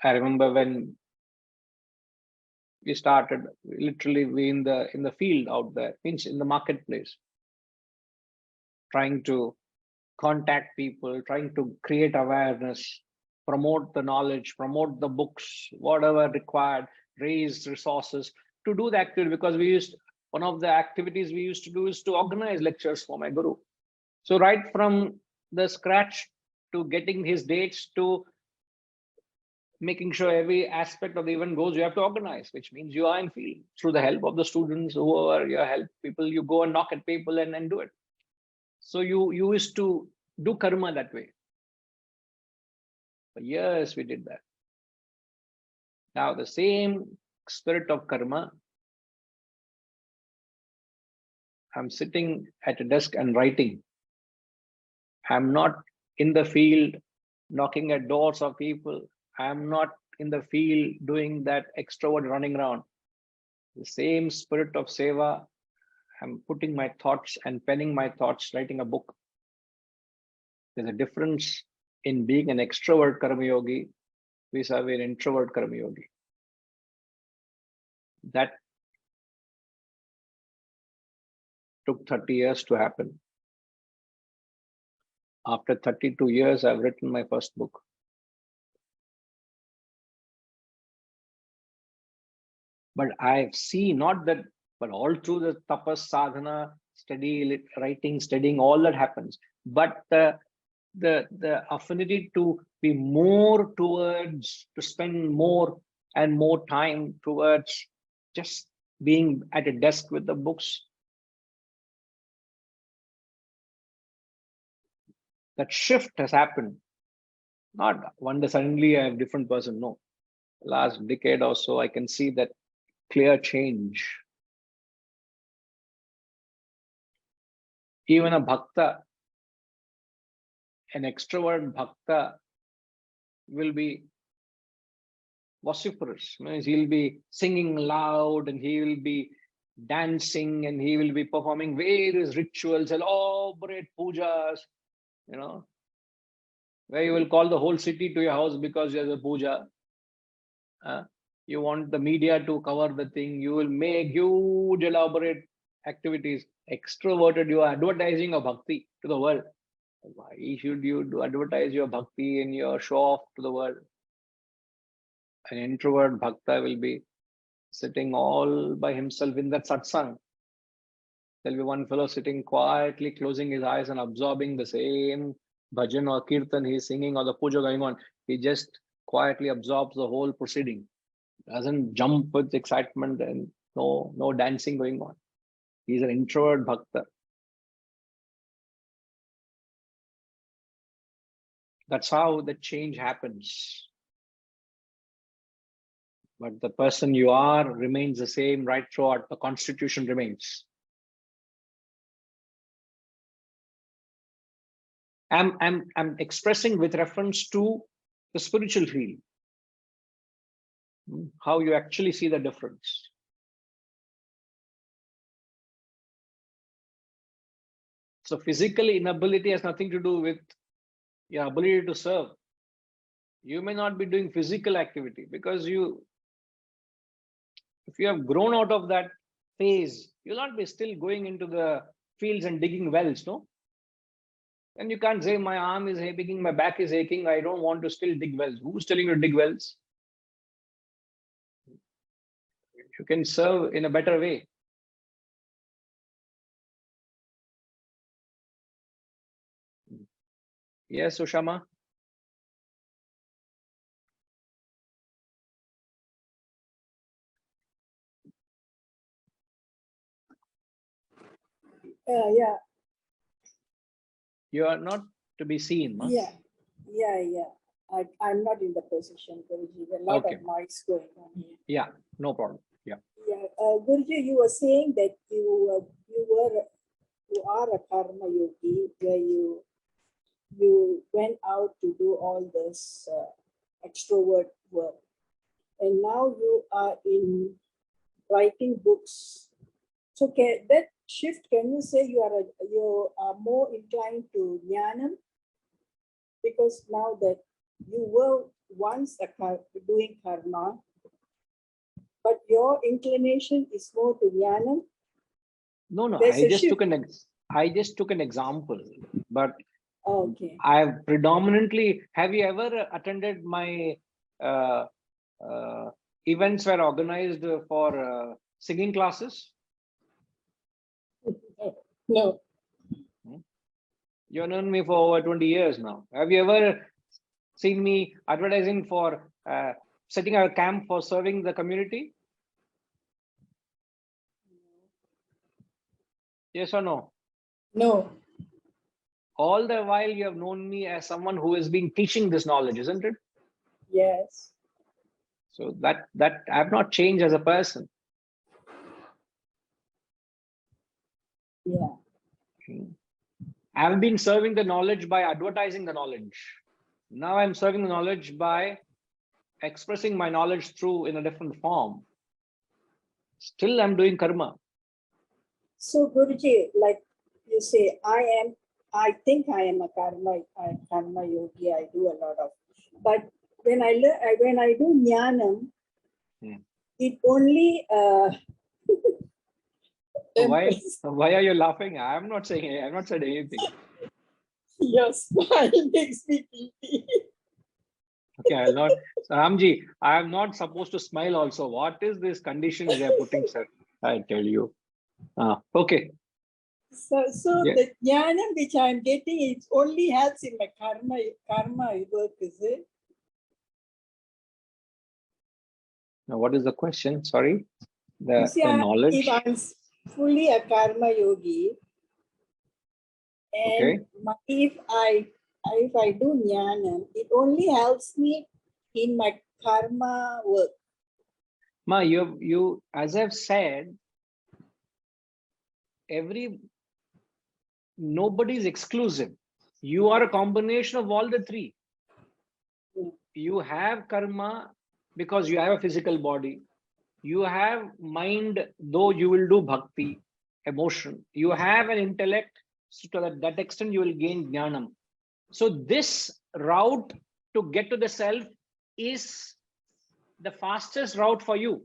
I remember when We started literally in the field out there, means in the marketplace, trying to contact people, trying to create awareness, promote the knowledge, promote the books, whatever required, raise resources to do the activity. Because one of the activities we used to do is to organize lectures for my guru. So right from the scratch to getting his dates to making sure every aspect of the event goes, you have to organize, which means you are in field through the help of the students, whoever you help people, you go and knock at people and do it. So you used to do karma that way. For years we did that. Now the same spirit of karma, I'm sitting at a desk and writing. I'm not in the field knocking at doors of people. I'm not in the field doing that extrovert running around. The same spirit of seva, I'm putting my thoughts and penning my thoughts, writing a book. There's a difference in being an extrovert karma yogi vis-a-vis an introvert karma yogi. That took 30 years to happen. After 32 years, I've written my first book. But I've seen not that, but all through the tapas, sadhana, writing, studying, all that happens. But the affinity to be more towards, to spend more and more time towards just being at a desk with the books. That shift has happened. Not one day suddenly I'm a different person. No. Last decade or so, I can see that clear change. Even a bhakta, an extrovert bhakta will be vociferous. Means he'll be singing loud and he will be dancing and he will be performing various rituals, elaborate pujas, where you will call the whole city to your house because there's a puja. You want the media to cover the thing, you will make huge elaborate activities. Extroverted, you are advertising a bhakti to the world. Why should you advertise your bhakti and your show off to the world? An introvert bhakta will be sitting all by himself in that satsang. There'll be one fellow sitting quietly, closing his eyes and absorbing the same bhajan or kirtan he's singing or the puja going on. He just quietly absorbs the whole proceeding. Doesn't jump with excitement and no dancing going on. He's an introvert bhakta. That's how the change happens. But the person you are remains the same right throughout. The constitution remains. I'm expressing with reference to the spiritual field, how you actually see the difference. So physical inability has nothing to do with your ability to serve. You may not be doing physical activity because if you have grown out of that phase, you'll not be still going into the fields and digging wells, no? And you can't say my arm is aching, my back is aching, I don't want to still dig wells. Who's telling you to dig wells? You can serve in a better way. Yes, Ushama? Yeah. You are not to be seen. Huh? Yeah. I'm not in the position, Guruji. There's a lot Okay. of noise going on here. Yeah, no problem. Yeah. Yeah, Guruji, you were saying that you are a karma yogi, where you went out to do all this extrovert work, and now you are in writing books. So that shift, can you say you are more inclined to jnanam? Because now that you were once doing karma, but your inclination is more to jnanam. No, There's I a just shift. took I just took an example, but Okay. I've predominantly, have you ever attended my uh, events were organized for singing classes? No. You've known me for over 20 years now. Have you ever seen me advertising for setting a camp for serving the community? Yes or no? No. All the while you have known me as someone who has been teaching this knowledge, isn't it? Yes. So that I have not changed as a person. Yeah. I have been serving the knowledge by advertising the knowledge. Now I'm serving the knowledge by expressing my knowledge through in a different form. Still I'm doing karma. So Guruji, like you say, I think I am a karma yogi. I do a lot of, but when I do jnanam, it only Why are you laughing? I'm not saying I've not said anything. your smile makes me guilty. Okay, I'll not. Ramji, I am not supposed to smile also. What is this conditions they are putting, sir? I tell you. Okay. So Yeah. the jnanam which I'm getting, it only helps in my karma work, is it? Now, what is the question? Sorry. You see, The knowledge. if I'm fully a karma yogi, and if I do jnanam, it only helps me in my karma work. Ma, you, as I've said, nobody is exclusive. You are a combination of all the three. Yeah. You have karma because you have a physical body. You have mind, though you will do bhakti, emotion. You have an intellect, so to that extent you will gain jnanam. So this route to get to the self is the fastest route for you.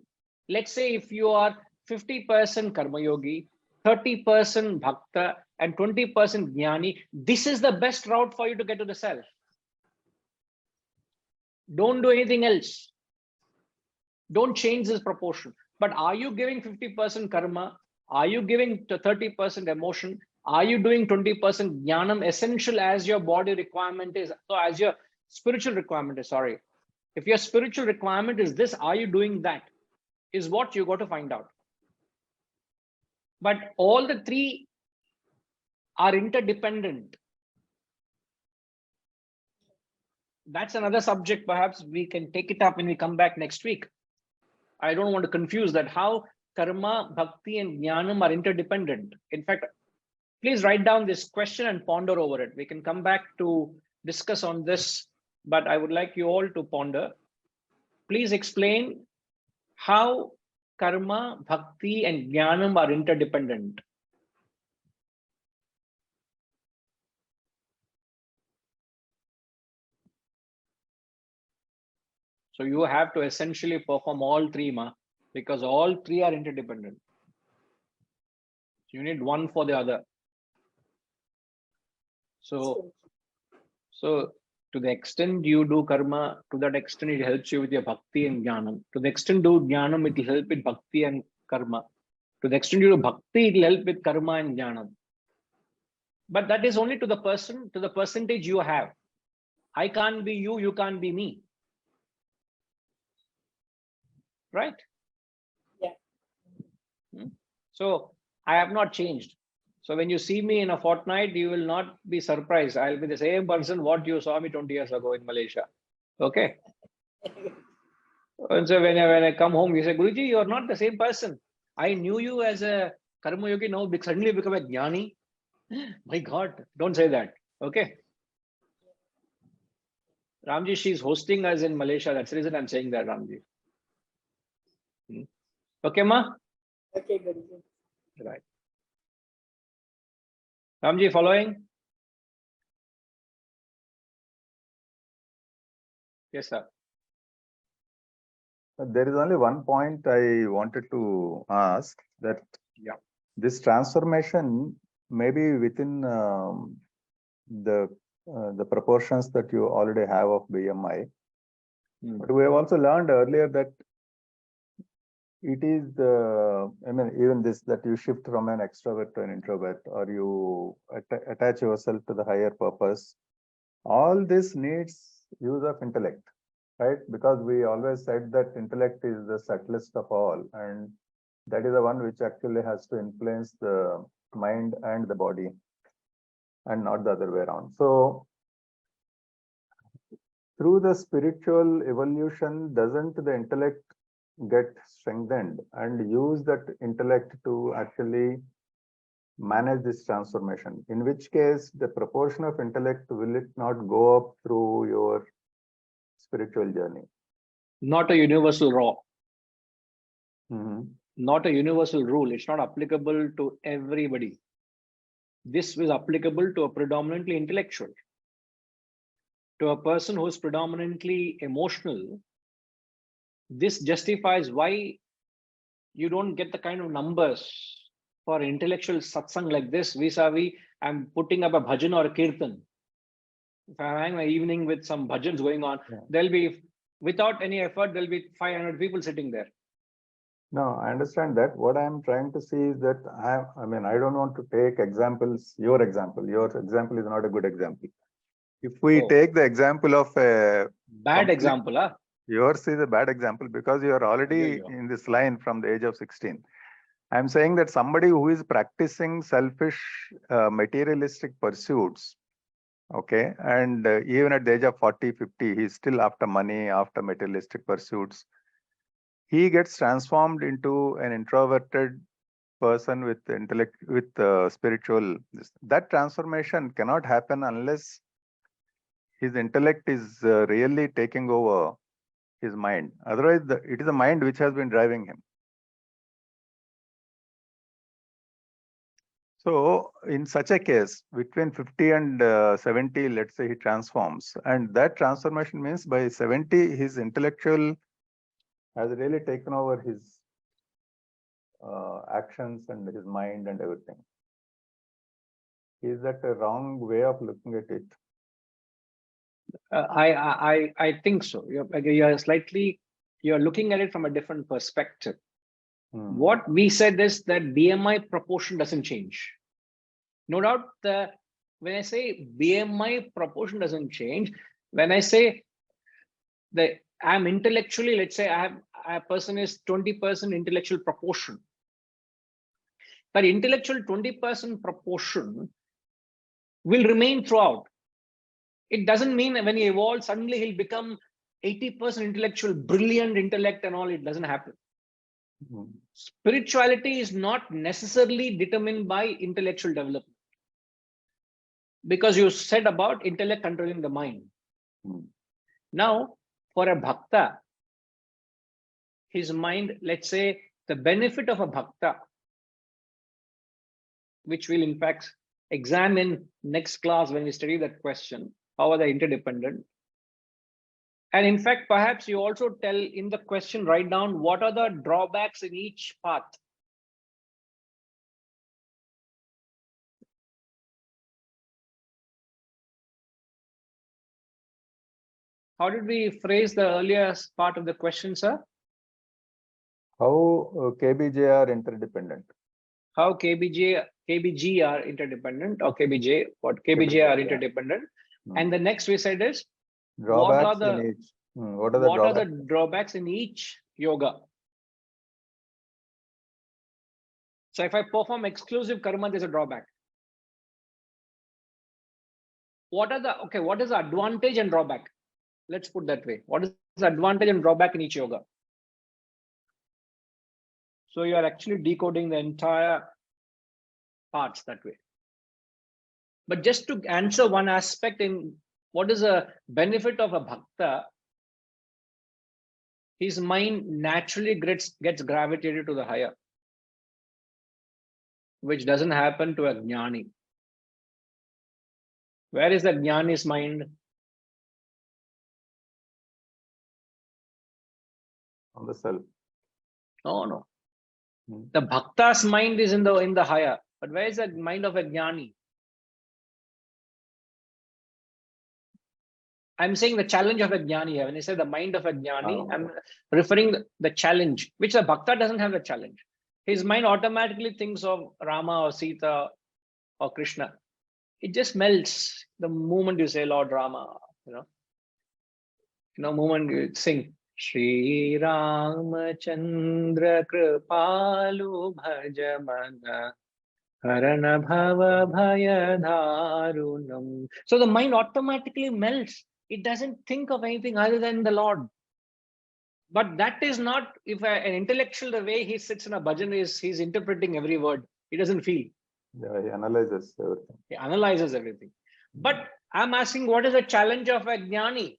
Let's say if you are 50% karma yogi, 30% bhakta, and 20% jnani, this is the best route for you to get to the self. Don't do anything else. Don't change this proportion. But are you giving 50% karma? Are you giving 30% emotion? Are you doing 20% jnanam, essential as your body requirement is? So as your spiritual requirement is, sorry. If your spiritual requirement is this, are you doing that? Is what you got to find out. But all the three are interdependent. That's another subject. Perhaps we can take it up when we come back next week. I don't want to confuse that, how karma, bhakti, and jnanam are interdependent. In fact, please write down this question and ponder over it. We can come back to discuss on this, but I would like you all to ponder. Please explain how karma, bhakti, and jnanam are interdependent. So you have to essentially perform all three, because all three are interdependent. You need one for the other. So to the extent you do karma, to that extent it helps you with your bhakti and jnanam. To the extent you do jnanam, it will help with bhakti and karma. To the extent you do bhakti, it will help with karma and jnanam. But that is only to the person, to the percentage you have. I can't be you, you can't be me. Right? Yeah. So I have not changed. So when you see me in a fortnight, you will not be surprised. I'll be the same person what you saw me 20 years ago in Malaysia. Okay. And so when I come home, you say, Guruji, you're not the same person. I knew you as a karma yogi, now suddenly become a jnani. My God, don't say that. Okay. Ramji, she's hosting us in Malaysia. That's the reason I'm saying that, Ramji. Okay, ma? Okay, Guruji. Right. Ramji, following? Yes, sir. There is only one point I wanted to ask, that Yeah. this transformation may be within the proportions that you already have of BMI. But we have also learned earlier that it is the, I mean, even this, that you shift from an extrovert to an introvert, or you attach yourself to the higher purpose. All this needs use of intellect, right? Because we always said that intellect is the subtlest of all, and that is the one which actually has to influence the mind and the body, and not the other way around. So through the spiritual evolution, doesn't the intellect get strengthened and use that intellect to actually manage this transformation? In which case, the proportion of intellect, will it not go up through your spiritual journey? Not a universal law, Mm-hmm. not a universal rule. It's not applicable to everybody. This is applicable to a predominantly intellectual. To a person who is predominantly emotional, this justifies why you don't get the kind of numbers for intellectual satsang like this, vis-a-vis I'm putting up a bhajan or a kirtan. If I'm having my evening with some bhajans going on, there'll be, without any effort, there'll be 500 people sitting there. No, I understand that. What I'm trying to see is that I mean, I don't want to take examples. Your example is not a good example. If we take the example of a bad example, huh? Yours is a bad example because you are already in this line from the age of 16. I'm saying that somebody who is practicing selfish, materialistic pursuits, okay, and even at the age of 40, 50, he's still after money, after materialistic pursuits. He gets transformed into an introverted person with intellect, with spiritual. That transformation cannot happen unless his intellect is really taking over his mind. Otherwise, it is the mind which has been driving him. So in such a case, between 50 and 70, let's say he transforms, and that transformation means by 70, his intellectual has really taken over his actions and his mind and everything. Is that a wrong way of looking at it? I think so. You're looking at it from a different perspective. What we said is that BMI proportion doesn't change. No doubt, when I say BMI proportion doesn't change, when I say that I'm intellectually, let's say a person is 20% intellectual proportion. But intellectual 20% proportion will remain throughout. It doesn't mean that when he evolves, suddenly he'll become 80% intellectual, brilliant intellect and all. It doesn't happen. Spirituality is not necessarily determined by intellectual development. Because you said about intellect controlling the mind. Now, for a bhakta, his mind, let's say, the benefit of a bhakta, which we'll in fact examine next class when we study that question, how are they interdependent? And in fact, perhaps you also tell in the question, write down what are the drawbacks in each path. How did we phrase the earlier part of the question, sir? How KBJ are interdependent? How KBG are interdependent, or KBJ, what KBJ are interdependent. And the next we said is, drawbacks what are in each. what are the drawbacks in each yoga? So if I perform exclusive karma, there's a drawback. What is the advantage and drawback? Let's put that way. What is the advantage and drawback in each yoga? So you are actually decoding the entire parts that way. But just to answer one aspect in what is a benefit of a bhakta, his mind naturally gets gravitated to the higher, which doesn't happen to a jnani. Where is the jnani's mind? on the self. No, no. Hmm. The bhakta's mind is in the higher, but where is the mind of a jnani? I'm saying the challenge of a jnani here. When I say the mind of a jnani, Oh. I'm referring the challenge, which the bhakta doesn't have a challenge. His mind automatically thinks of Rama or Sita or Krishna. It just melts the moment you say Lord Rama, moment you sing Shri Ramachandra Kripalu Bhajamana Harana Bhava Bhaya Dharunam. So the mind automatically melts. It doesn't think of anything other than the Lord. But that is not, if an intellectual, the way he sits in a bhajan is, he's interpreting every word. He doesn't feel. Yeah, he analyzes everything. He analyzes everything. But I'm asking, what is the challenge of a jnani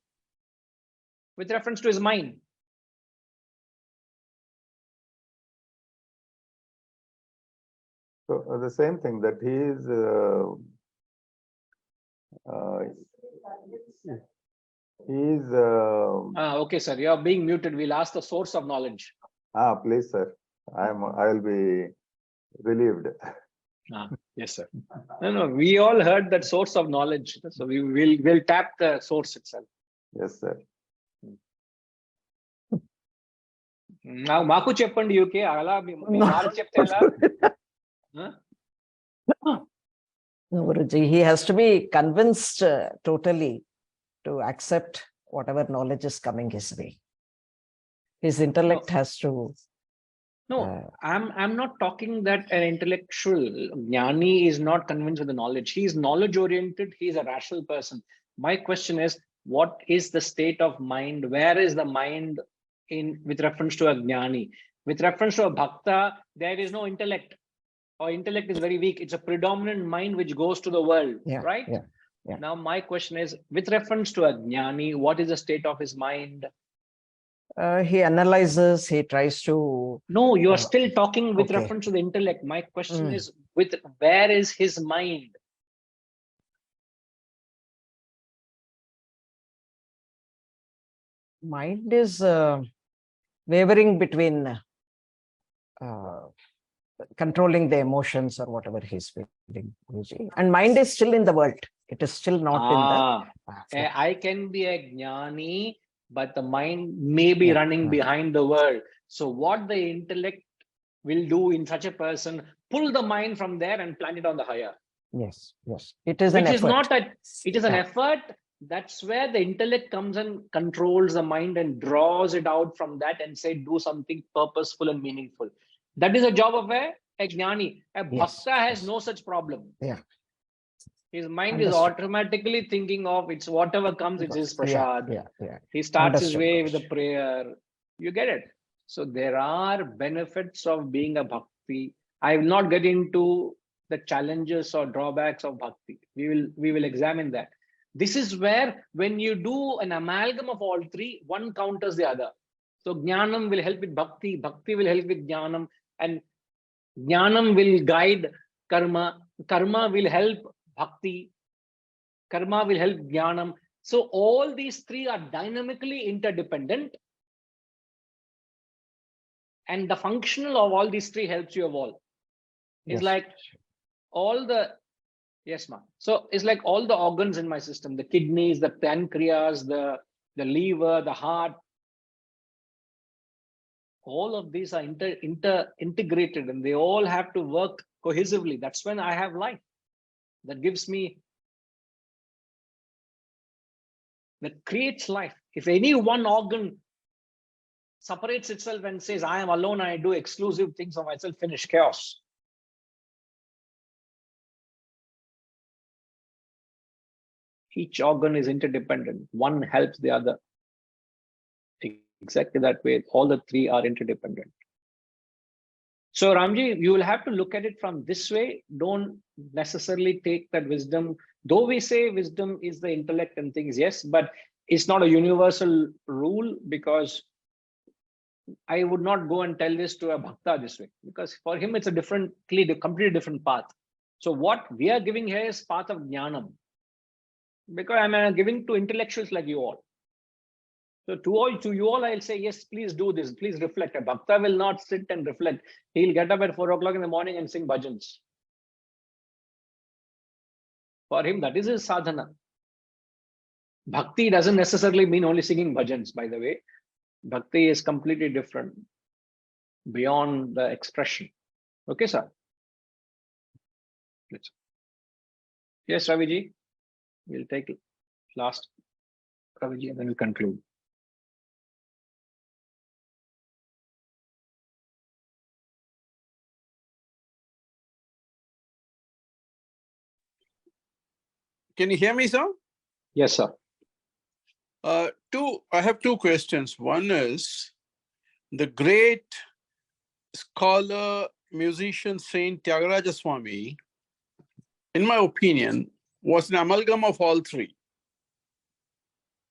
with reference to his mind? So the same thing that he is Okay, sir, you're being muted. We'll ask the source of knowledge. please, sir. I will be relieved. Yes, sir. No, we all heard that source of knowledge. So we'll tap the source itself. Yes, sir. Now, Maku cheppandi UK, ala No, Guruji, he has to be convinced totally to accept whatever knowledge is coming his way. His intellect has to. No, I'm not talking that an intellectual jnani is not convinced with the knowledge. He is knowledge oriented. He is a rational person. My question is, what is the state of mind? Where is the mind with reference to a jnani? With reference to a bhakta, there is no intellect. Or intellect is very weak. It's a predominant mind which goes to the world, right? Yeah. Now, my question is, with reference to a jnani, what is the state of his mind? He analyzes, he tries to. No, you are still talking with okay. reference to the intellect. My question is, where is his mind? Mind is wavering between controlling the emotions or whatever he's feeling. And mind is still in the world. It is still not in the. I can be a jnani, but the mind may be running behind the world. So what the intellect will do in such a person, pull the mind from there and plant it on the higher. Yes. It is an effort. It is an effort. That's where the intellect comes and controls the mind and draws it out from that and say, do something purposeful and meaningful. That is a job of a jnani. A bhakta has no such problem. Yeah. His mind is automatically thinking of it's whatever comes, it's his prasad. He starts his way with a prayer. You get it? So there are benefits of being a bhakti. I will not get into the challenges or drawbacks of bhakti. We will examine that. This is where, when you do an amalgam of all three, one counters the other. So jnanam will help with bhakti, bhakti will help with jnanam, and jnanam will guide karma, karma will help bhakti, karma will help jnanam. So all these three are dynamically interdependent, and the functional of all these three helps you evolve. It's like all the so it's like all the organs in my system, the kidneys, the pancreas, the liver, the heart, all of these are integrated, and they all have to work cohesively. That's when I have life. That gives me, that creates life. If any one organ separates itself and says, I am alone, I do exclusive things of myself, finish, chaos. Each organ is interdependent. One helps the other. Exactly that way, all the three are interdependent. So Ramji, you will have to look at it from this way. Don't necessarily take that wisdom, though we say wisdom is the intellect and things, yes, but it's not a universal rule, because I would not go and tell this to a bhakta this way, because for him it's a completely different path. So what we are giving here is path of jnanam, because I'm giving to intellectuals like you all. So to you all, I'll say, yes, please do this. Please reflect. A bhakta will not sit and reflect. He'll get up at 4 o'clock in the morning and sing bhajans. For him, that is his sadhana. Bhakti doesn't necessarily mean only singing bhajans, by the way. Bhakti is completely different, beyond the expression. Okay, sir? Yes, Raviji? We'll take last, Raviji, and then we'll conclude. Can you hear me, sir? Yes, sir. I have two questions. One is, the great scholar, musician, saint Tyagaraja Swami, in my opinion, was an amalgam of all three.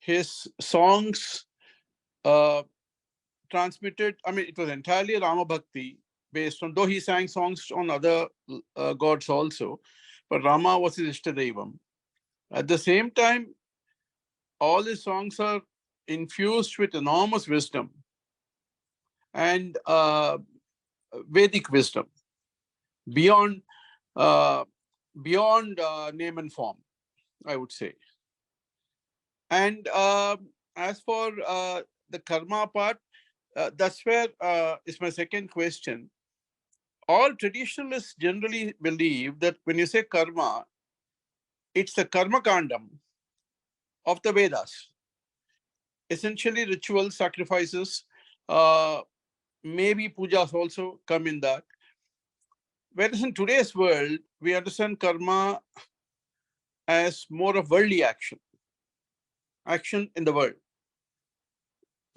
His songs transmitted, I mean, it was entirely Rama Bhakti based on, though he sang songs on other gods also, but Rama was his Ishtadevam. At the same time, all his songs are infused with enormous wisdom and Vedic wisdom beyond name and form, I would say. And as for the karma part, that's where is my second question. All traditionalists generally believe that when you say karma, it's the karma kandam of the Vedas. Essentially, rituals, sacrifices, maybe pujas also come in that. Whereas in today's world, we understand karma as more of worldly action in the world.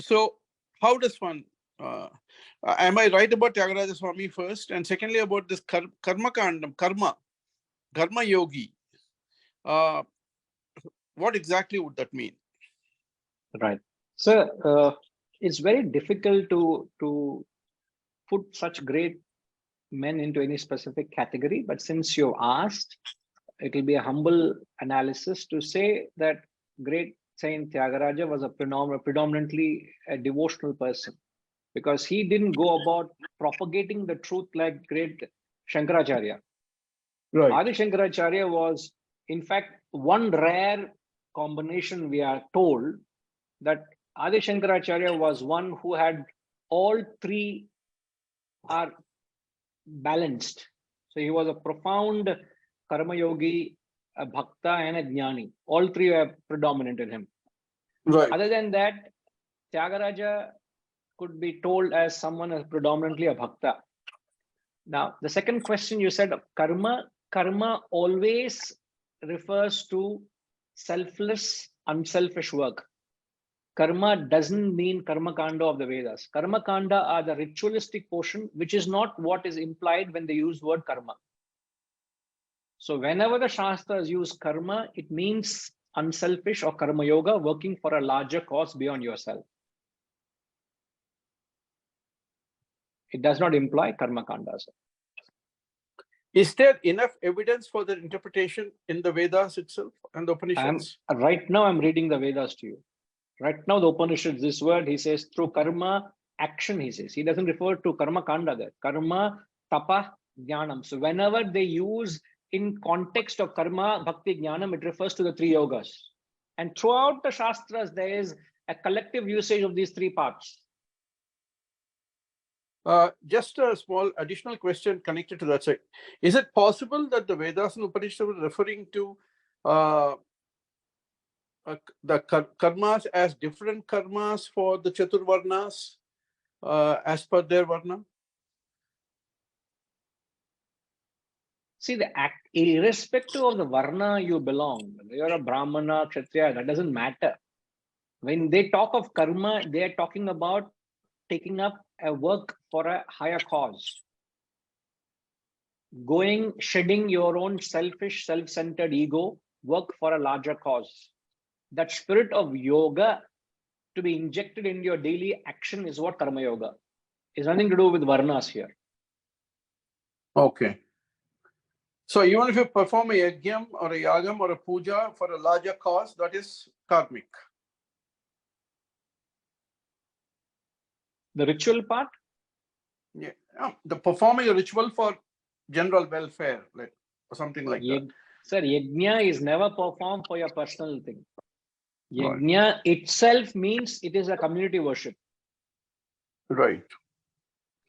So how does one, am I right about Tyagaraja Swami first? And secondly, about this karma kandam, karma yogi, what exactly would that mean? Right. So it's very difficult to put such great men into any specific category, but since you asked, it will be a humble analysis to say that great Saint Tyagaraja was a predominantly a devotional person, because he didn't go about propagating the truth like great Shankaracharya. Right. Adi Shankaracharya was, in fact, one rare combination. We are told that Adi Shankaracharya was one who had all three are balanced. So he was a profound karma yogi, a bhakta, and a jnani. All three were predominant in him. Right. Other than that, Tyagaraja could be told as someone as predominantly a bhakta. Now, the second question you said, karma always refers to selfless, unselfish work. Karma doesn't mean karma kanda of the Vedas. Karma kanda are the ritualistic portion, which is not what is implied when they use word karma. So whenever the Shastras use karma, it means unselfish or karma yoga, working for a larger cause beyond yourself. It does not imply karma kandas. Is there enough evidence for the interpretation in the Vedas itself and the Upanishads? Right now, I'm reading the Vedas to you. Right now, the Upanishads, this word, he says, through karma, action, he says. He doesn't refer to karma kanda there. Karma, tapa, jnanam. So whenever they use in context of karma, bhakti, jnanam, it refers to the three yogas. And throughout the Shastras, there is a collective usage of these three parts. Just a small additional question connected to that. So, is it possible that the Vedas and Upanishads were referring to the karmas as different karmas for the Chaturvarnas as per their varna? See, the act, irrespective of the varna you belong, you're a Brahmana, Kshatriya, that doesn't matter. When they talk of karma, they are talking about taking up a work for a higher cause. Shedding your own selfish, self-centered ego, work for a larger cause. That spirit of yoga to be injected into your daily action is what karma yoga. It's nothing to do with varnas here. Okay. So even if you perform a yajnam or a yagam or a puja for a larger cause, that is karmic. The ritual part? Yeah, the performing a ritual for general welfare, like or something like that. Sir, yajna is never performed for your personal thing. Right. Yajna itself means it is a community worship. Right.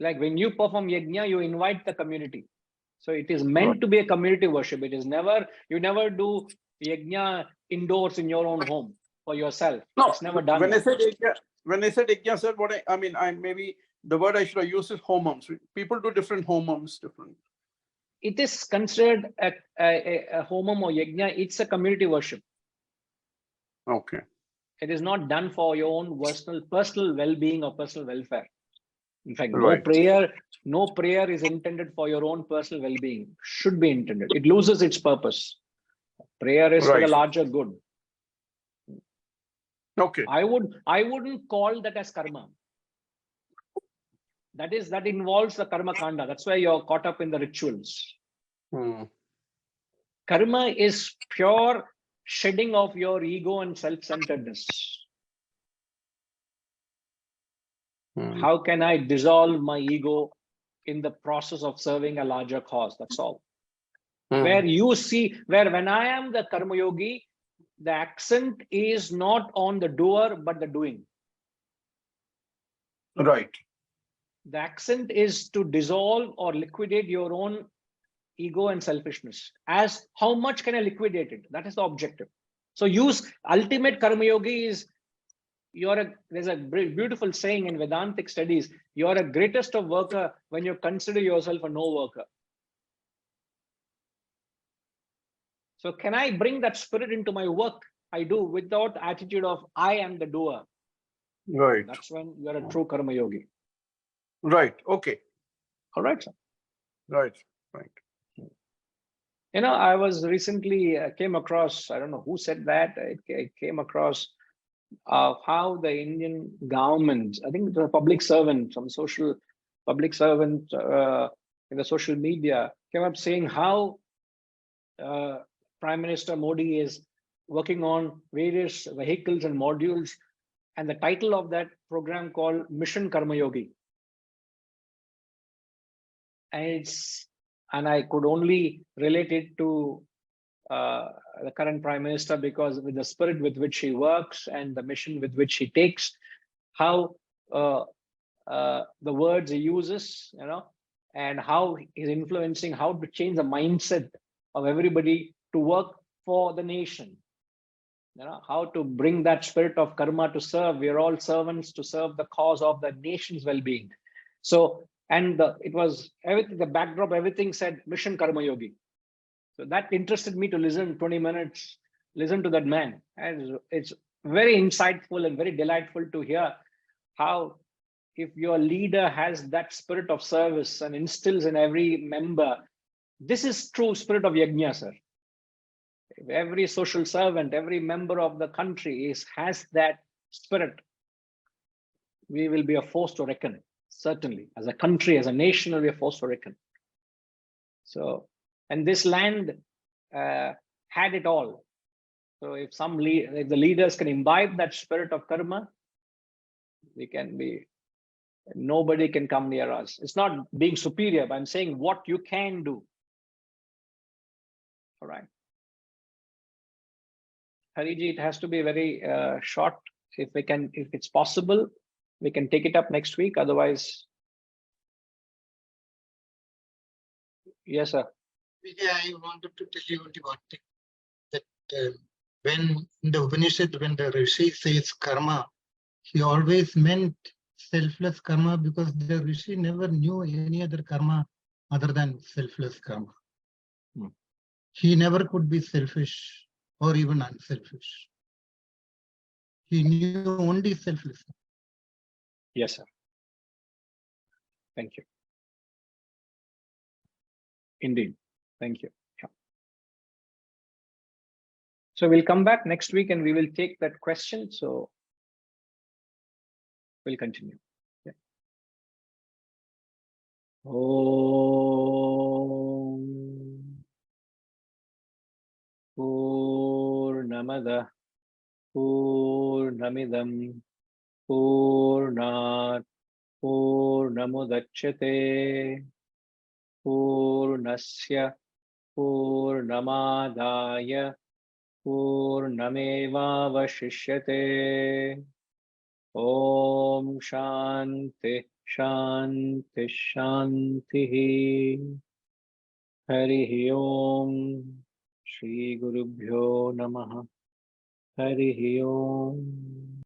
Like when you perform yajna, you invite the community. So it is meant Right. to be a community worship. It is never, you never do yajna indoors in your own home for yourself. No, It's never done. when I said yajna, sir, what I mean, maybe the word I should have used is homums. People do different homums, different. It is considered a homam or yajna. It's a community worship. Okay. It is not done for your own personal well-being or personal welfare. In fact, Right. no prayer is intended for your own personal well-being. Should be intended. It loses its purpose. Prayer is for the Right. larger good. Okay. I wouldn't call that as karma. That involves the karma kanda. That's why you're caught up in the rituals. Hmm. Karma is pure shedding of your ego and self-centeredness. Hmm. How can I dissolve my ego in the process of serving a larger cause? That's all. Where you see, when I am the karma yogi, the accent is not on the doer, but the doing. Right. The accent is to dissolve or liquidate your own ego and selfishness. As how much can I liquidate it? That is the objective. So ultimate karma yogi is, there's a beautiful saying in Vedantic studies, you're a greatest of worker when you consider yourself a no worker. So can I bring that spirit into my work? I do, without attitude of I am the doer. Right. That's when you're a true karma yogi. Right. Okay. All right, sir. Right. Right. You know, I was recently came across, I don't know who said that, I came across how the Indian government, I think it was a public servant, some social public servant in the social media, came up saying how Prime Minister Modi is working on various vehicles and modules, and the title of that program called Mission Karma Yogi. And I could only relate it to the current Prime Minister, because with the spirit with which he works and the mission with which he takes, how the words he uses, you know, and how he's influencing, how to change the mindset of everybody to work for the nation. You know, how to bring that spirit of karma to serve. We're all servants to serve the cause of the nation's well-being. So, and it was everything, the backdrop, everything said Mission Karma Yogi. So that interested me to listen 20 minutes, listen to that man. And it's very insightful and very delightful to hear how, if your leader has that spirit of service and instills in every member, this is true spirit of yajna, sir. If every social servant, every member of the country has that spirit, we will be a force to reckon. Certainly, as a country, as a nation, we'll be a force to reckon. So, and this land had it all. So if if the leaders can imbibe that spirit of karma, nobody can come near us. It's not being superior, but I'm saying what you can do. All right. Hariji, it has to be very short. If it's possible, we can take it up next week. Otherwise, yes, sir. Vijay, I wanted to tell you only one thing, that when in the Upanishad, when the Rishi says karma, he always meant selfless karma, because the Rishi never knew any other karma other than selfless karma. He never could be selfish or even unselfish. He knew only selfless. Yes, sir. Thank you. Indeed. Thank you. Yeah. So we'll come back next week and we will take that question. So we'll continue. Yeah. Om Purnamada Purnamidam Purnat Purnamudachyate Purnasya Purnamadaya Purnamevavashishyate. Om Shanti Shanti Shanti. Harihi Om. Shri Gurubhyo Namaha. Harihi Om.